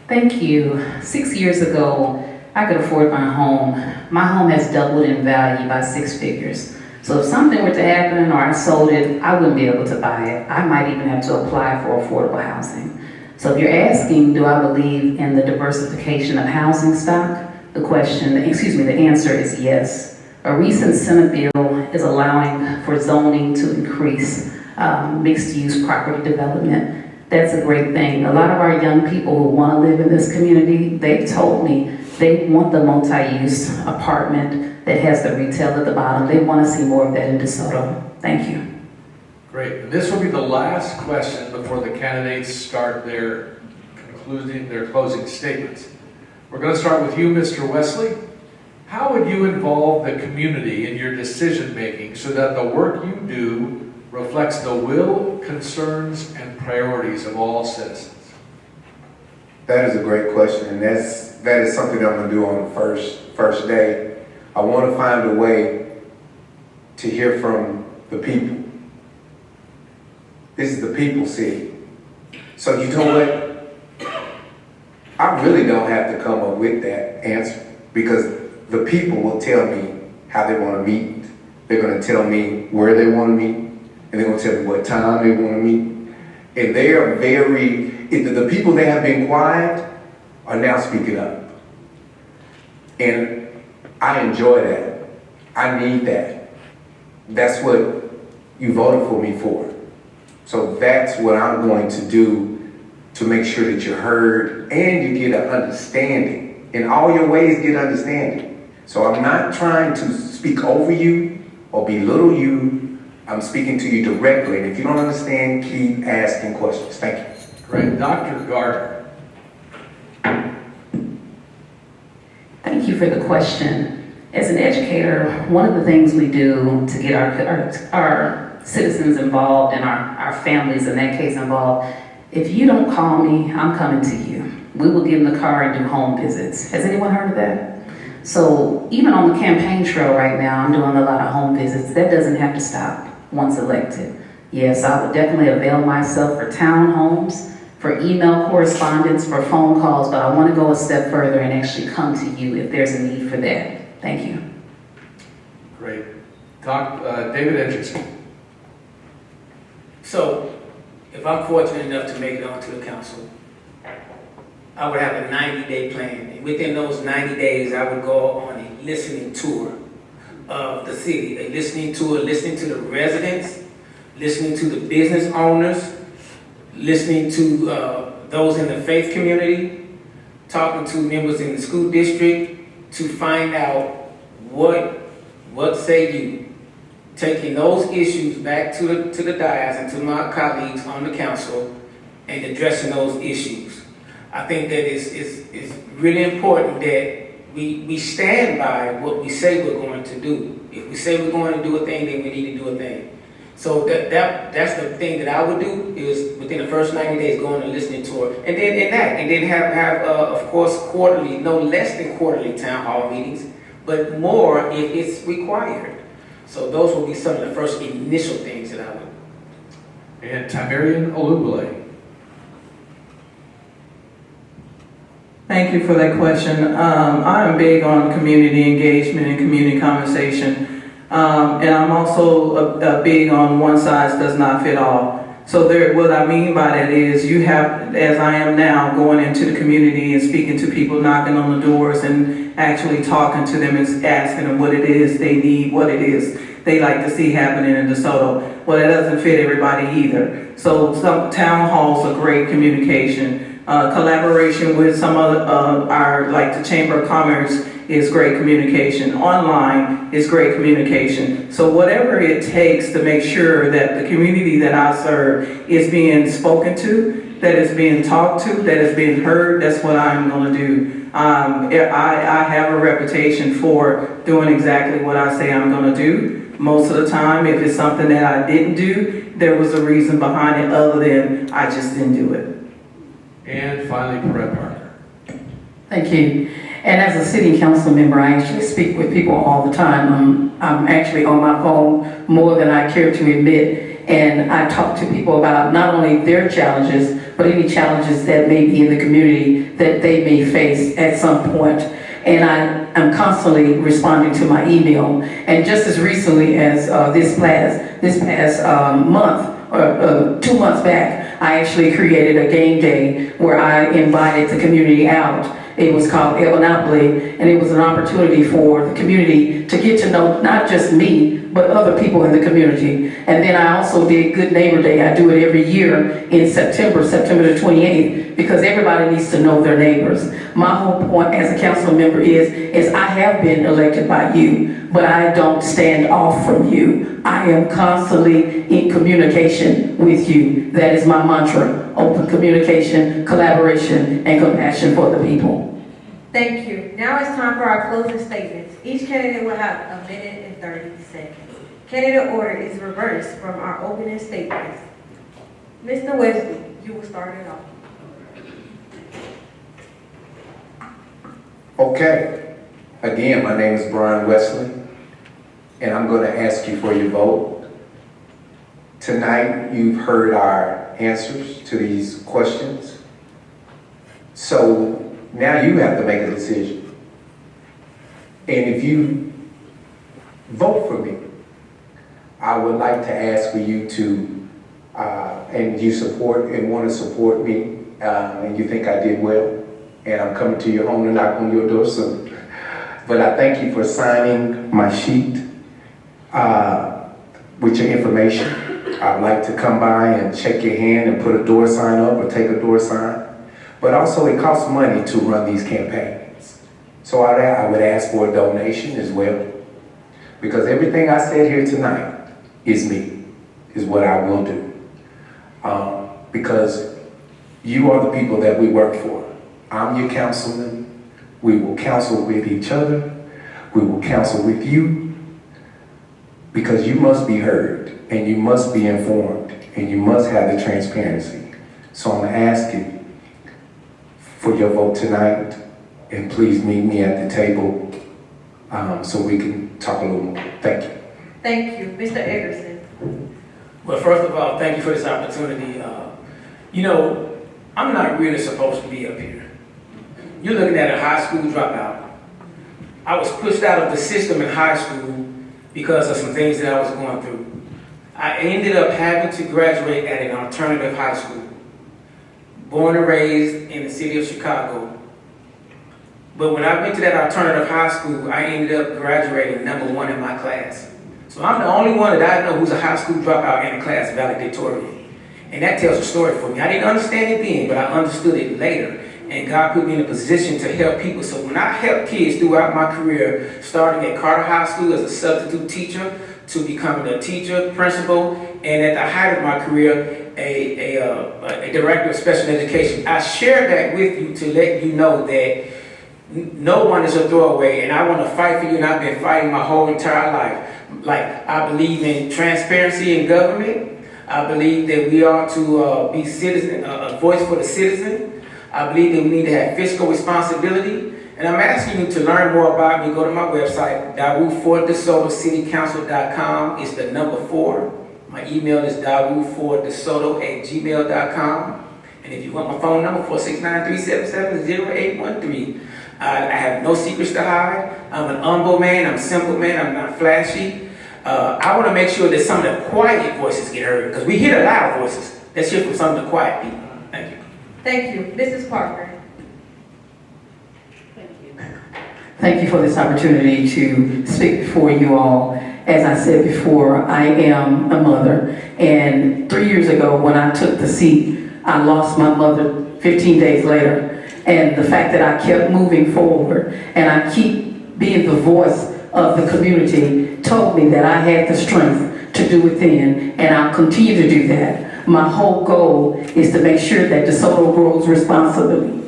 Thank you. 6 years ago, I could afford my home. My home has doubled in value by 6 figures. So if something were to happen or I sold it, I wouldn't be able to buy it. I might even have to apply for affordable housing. So if you're asking, do I believe in the diversification of housing stock? The answer is yes. A recent Senate bill is allowing for zoning to increase mixed-use property development. That's a great thing. A lot of our young people who want to live in this community, they've told me they want the multi-use apartment that has the retail at the bottom. They want to see more of that in DeSoto. Thank you. Great. And this will be the last question before the candidates start their closing statements. We're going to start with you, Mr. Wesley. How would you involve the community in your decision-making so that the work you do reflects the will, concerns, and priorities of all citizens? That is a great question, and that is something that I'm going to do on the first day. I want to find a way to hear from the people. This is the people city. So you know what? I really don't have to come up with that answer, because the people will tell me how they want to meet. They're going to tell me where they want to meet, and they're going to tell me what time they want to meet. And they are the people that have been quiet are now speaking up. And I enjoy that. I need that. That's what you voted for me for. So that's what I'm going to do to make sure that you're heard and you get an understanding. In all your ways, get understanding. So I'm not trying to speak over you or belittle you. I'm speaking to you directly. And if you don't understand, keep asking questions. Thank you. Great. Dr. Gardner. Thank you for the question. As an educator, one of the things we do to get our citizens involved and our families, in that case, involved, if you don't call me, I'm coming to you. We will get in the car and do home visits. Has anyone heard of that? So even on the campaign trail right now, I'm doing a lot of home visits. That doesn't have to stop once elected. Yes, I would definitely avail myself for townhomes, for email correspondence, for phone calls, but I want to go a step further and actually come to you if there's a need for that. Thank you. Great. David Edgerson. So, if I'm fortunate enough to make it onto the council, I would have a 90-day plan. And within those 90 days, I would go on a listening tour of the city, a listening tour, listening to the residents, listening to the business owners, listening to those in the faith community, talking to members in the school district to find out what say you, taking those issues back to the dais and to my colleagues on the council and addressing those issues. I think that it's really important that we stand by what we say we're going to do. If we say we're going to do a thing, then we need to do a thing. So that's the thing that I would do, is within the first 90 days go on a listening tour, and then have of course quarterly, no less than quarterly town hall meetings, but more if it's required. So those will be some of the first initial things that I would. And Tamarian Olubale. Thank you for that question. I am big on community engagement and community conversation. And I'm also big on one size does not fit all. So what I mean by that is you have, as I am now, going into the community and speaking to people, knocking on the doors and actually talking to them and asking them what it is they need, what it is they like to see happening in DeSoto. Well, that doesn't fit everybody either. So some town halls are great communication. Collaboration with some other, like the Chamber of Commerce is great communication. Online is great communication. So whatever it takes to make sure that the community that I serve is being spoken to, that is being talked to, that is being heard, that's what I'm going to do. I have a reputation for doing exactly what I say I'm going to do. Most of the time, if it's something that I didn't do, there was a reason behind it other than I just didn't do it. And finally, Brett Parker. Thank you. And as a city council member, I actually speak with people all the time. I'm actually on my phone more than I care to admit. And I talk to people about not only their challenges, but any challenges that may be in the community that they may face at some point. And I'm constantly responding to my email. And just as recently as this past month, or 2 months back, I actually created a game day where I invited the community out. It was called El Monopoly, and it was an opportunity for the community to get to know not just me, but other people in the community. And then I also did Good Neighbor Day. I do it every year in September the 28th, because everybody needs to know their neighbors. My whole point as a council member is I have been elected by you, but I don't stand off from you. I am constantly in communication with you. That is my mantra: open communication, collaboration, and compassion for the people. Thank you. Now it's time for our closing statements. Each candidate will have 1 minute and 30 seconds. Candidate order is reversed from our opening statements. Mr. Wesley, you will start it off. Okay. Again, my name is Brian Wesley, and I'm going to ask you for your vote. Tonight, you've heard our answers to these questions. So now you have to make a decision. And if you vote for me, I would like to ask for you to, and you support and want to support me, and you think I did well, and I'm coming to your home to knock on your door soon. But I thank you for signing my sheet with your information. I'd like to come by and check your hand and put a door sign up or take a door sign. But also it costs money to run these campaigns. So I would ask for a donation as well. Because everything I said here tonight is me, is what I will do. Because you are the people that we work for. I'm your councilman. We will counsel with each other. We will counsel with you. Because you must be heard, and you must be informed, and you must have the transparency. So I'm asking for your vote tonight, and please meet me at the table so we can talk a little more. Thank you. Thank you. Mr. Eggerson. Well, first of all, thank you for this opportunity. You know, I'm not really supposed to be up here. You're looking at a high school dropout. I was pushed out of the system in high school because of some things that I was going through. I ended up having to graduate at an alternative high school. born and raised in the city of Chicago. But when I went to that alternative high school, I ended up graduating #1 in my class. So I'm the only one that I know who's a high school dropout in a class valedictorian. And that tells a story for me. I didn't understand it then, but I understood it later. And God put me in a position to help people. So when I helped kids throughout my career, starting at Carter High School as a substitute teacher, to becoming a teacher, principal, and at the height of my career, a director of special education, I share that with you to let you know that no one is a throwaway, and I want to fight for you, and I've been fighting my whole entire life. Like, I believe in transparency in government. I believe that we are to be citizen, a voice for the citizen. I believe that we need to have fiscal responsibility. And I'm asking you to learn more about me. Go to my website, dawood4desotocitycouncil.com. It's the number 4. My email is dawood4desoto@gmail.com. And if you want my phone number, 469-377-0813. I have no secrets to hide. I'm an humble man. I'm a simple man. I'm not flashy. I want to make sure that some of the quiet voices get heard, because we hear the loud voices. Let's hear from some of the quiet people. Thank you. Thank you. Mrs. Parker. Thank you for this opportunity to speak before you all. As I said before, I am a mother, and 3 years ago when I took the seat, I lost my mother 15 days later. And the fact that I kept moving forward and I keep being the voice of the community told me that I had the strength to do it then, and I'll continue to do that. My whole goal is to make sure that DeSoto grows responsibly,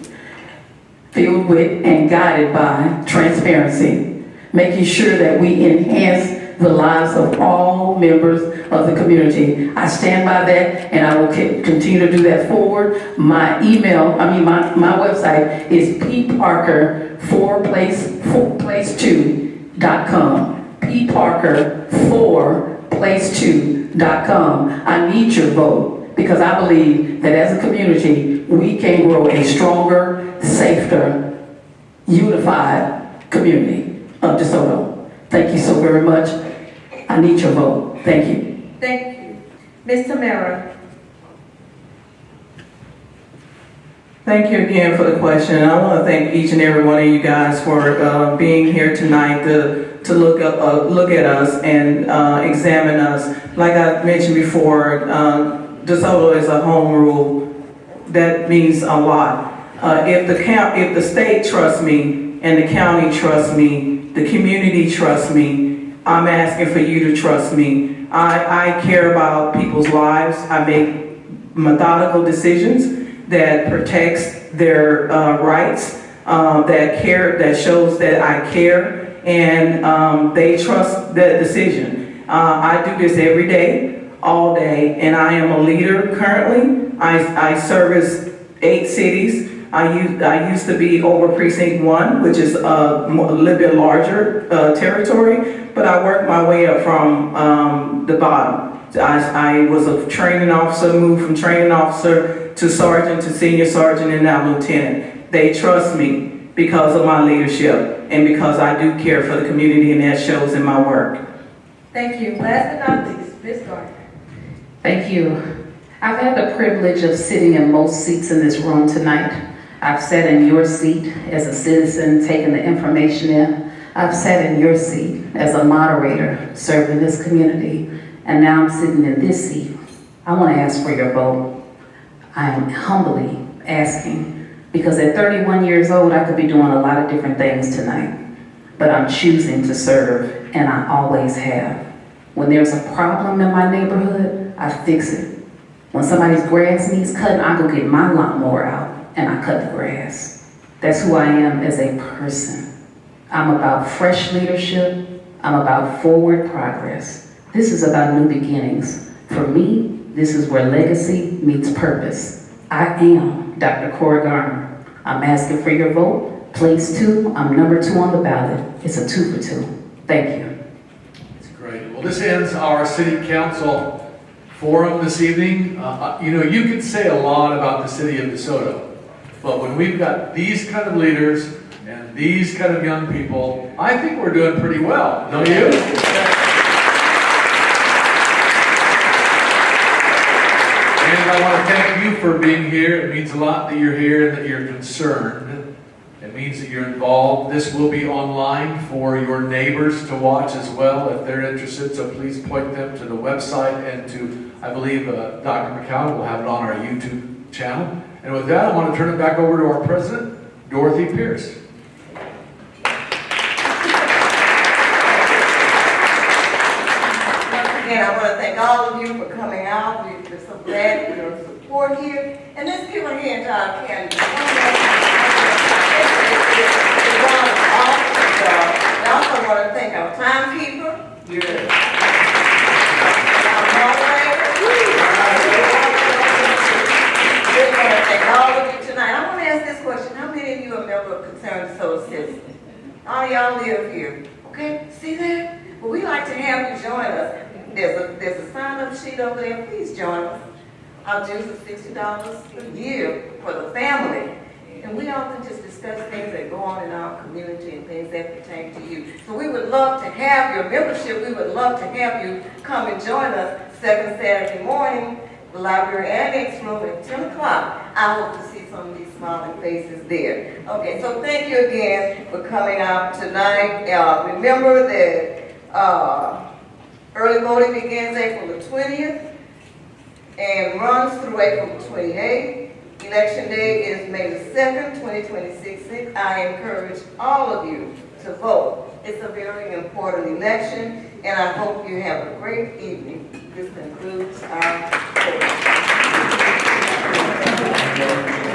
filled with and guided by transparency, making sure that we enhance the lives of all members of the community. I stand by that, and I will continue to do that forward. My website is pparker4place2.com. pparker4place2.com. I need your vote, because I believe that as a community, we can grow a stronger, safer, unified community of DeSoto. Thank you so very much. I need your vote. Thank you. Thank you. Ms. Tamara. Thank you again for the question. I want to thank each and every one of you guys for being here tonight to look at us and examine us. Like I mentioned before, DeSoto is a home rule. That means a lot. If the state trusts me and the county trusts me, the community trusts me, I'm asking for you to trust me. I care about people's lives. I make methodical decisions that protects their rights, that shows that I care, and they trust that decision. I do this every day, all day, and I am a leader currently. I service 8 cities. I used to be over precinct 1, which is a little bit larger territory, but I worked my way up from the bottom. I was a training officer, moved from training officer to sergeant to senior sergeant and now lieutenant. They trust me because of my leadership and because I do care for the community, and that shows in my work. Thank you. Last but not least, Ms. Gardner. Thank you. I've had the privilege of sitting in most seats in this room tonight. I've sat in your seat as a citizen, taking the information in. I've sat in your seat as a moderator, serving this community, and now I'm sitting in this seat. I want to ask for your vote. I am humbly asking, because at 31 years old, I could be doing a lot of different things tonight, but I'm choosing to serve, and I always have. When there's a problem in my neighborhood, I fix it. When somebody's grass needs cutting, I go get my lawnmower out and I cut the grass. That's who I am as a person. I'm about fresh leadership. I'm about forward progress. This is about new beginnings. For me, this is where legacy meets purpose. I am Dr. Cora Garner. I'm asking for your vote. Place 2, I'm number 2 on the ballot. It's a 2 for 2. Thank you. That's great. Well, this ends our City Council forum this evening. You can say a lot about the city of DeSoto, but when we've got these kind of leaders and these kind of young people, I think we're doing pretty well, don't you? And I want to thank you for being here. It means a lot that you're here and that you're concerned. It means that you're involved. This will be online for your neighbors to watch as well if they're interested. So please point them to the website and to, I believe, Dr. McCown will have it on our YouTube channel. And with that, I want to turn it back over to our president, Dorothy Pierce. Again, I want to thank all of you for coming out. We're so glad for your support here. And let's give a hand to our candidates. I also want to thank our timekeeper. Yes. Our moderator. We're going to thank all of you tonight. I want to ask this question. How many of you are members of Concerned DeSoto Citizens? All y'all live here. Okay? See that? Well, we like to have you join us. There's a sign-up sheet over there. Please join us. Our dues is $60 a year for the family. And we often just discuss things that go on in our community and things that pertain to you. So we would love to have your membership. We would love to have you come and join us second Saturday morning, the library annex room at 10 o'clock. I hope to see some of these smiling faces there. Okay, so thank you again for coming out tonight. Remember that early voting begins April the 20th and runs through April the 28th. Election day is May the 2nd, 2026. I encourage all of you to vote. It's a very important election, and I hope you have a great evening. This concludes our program.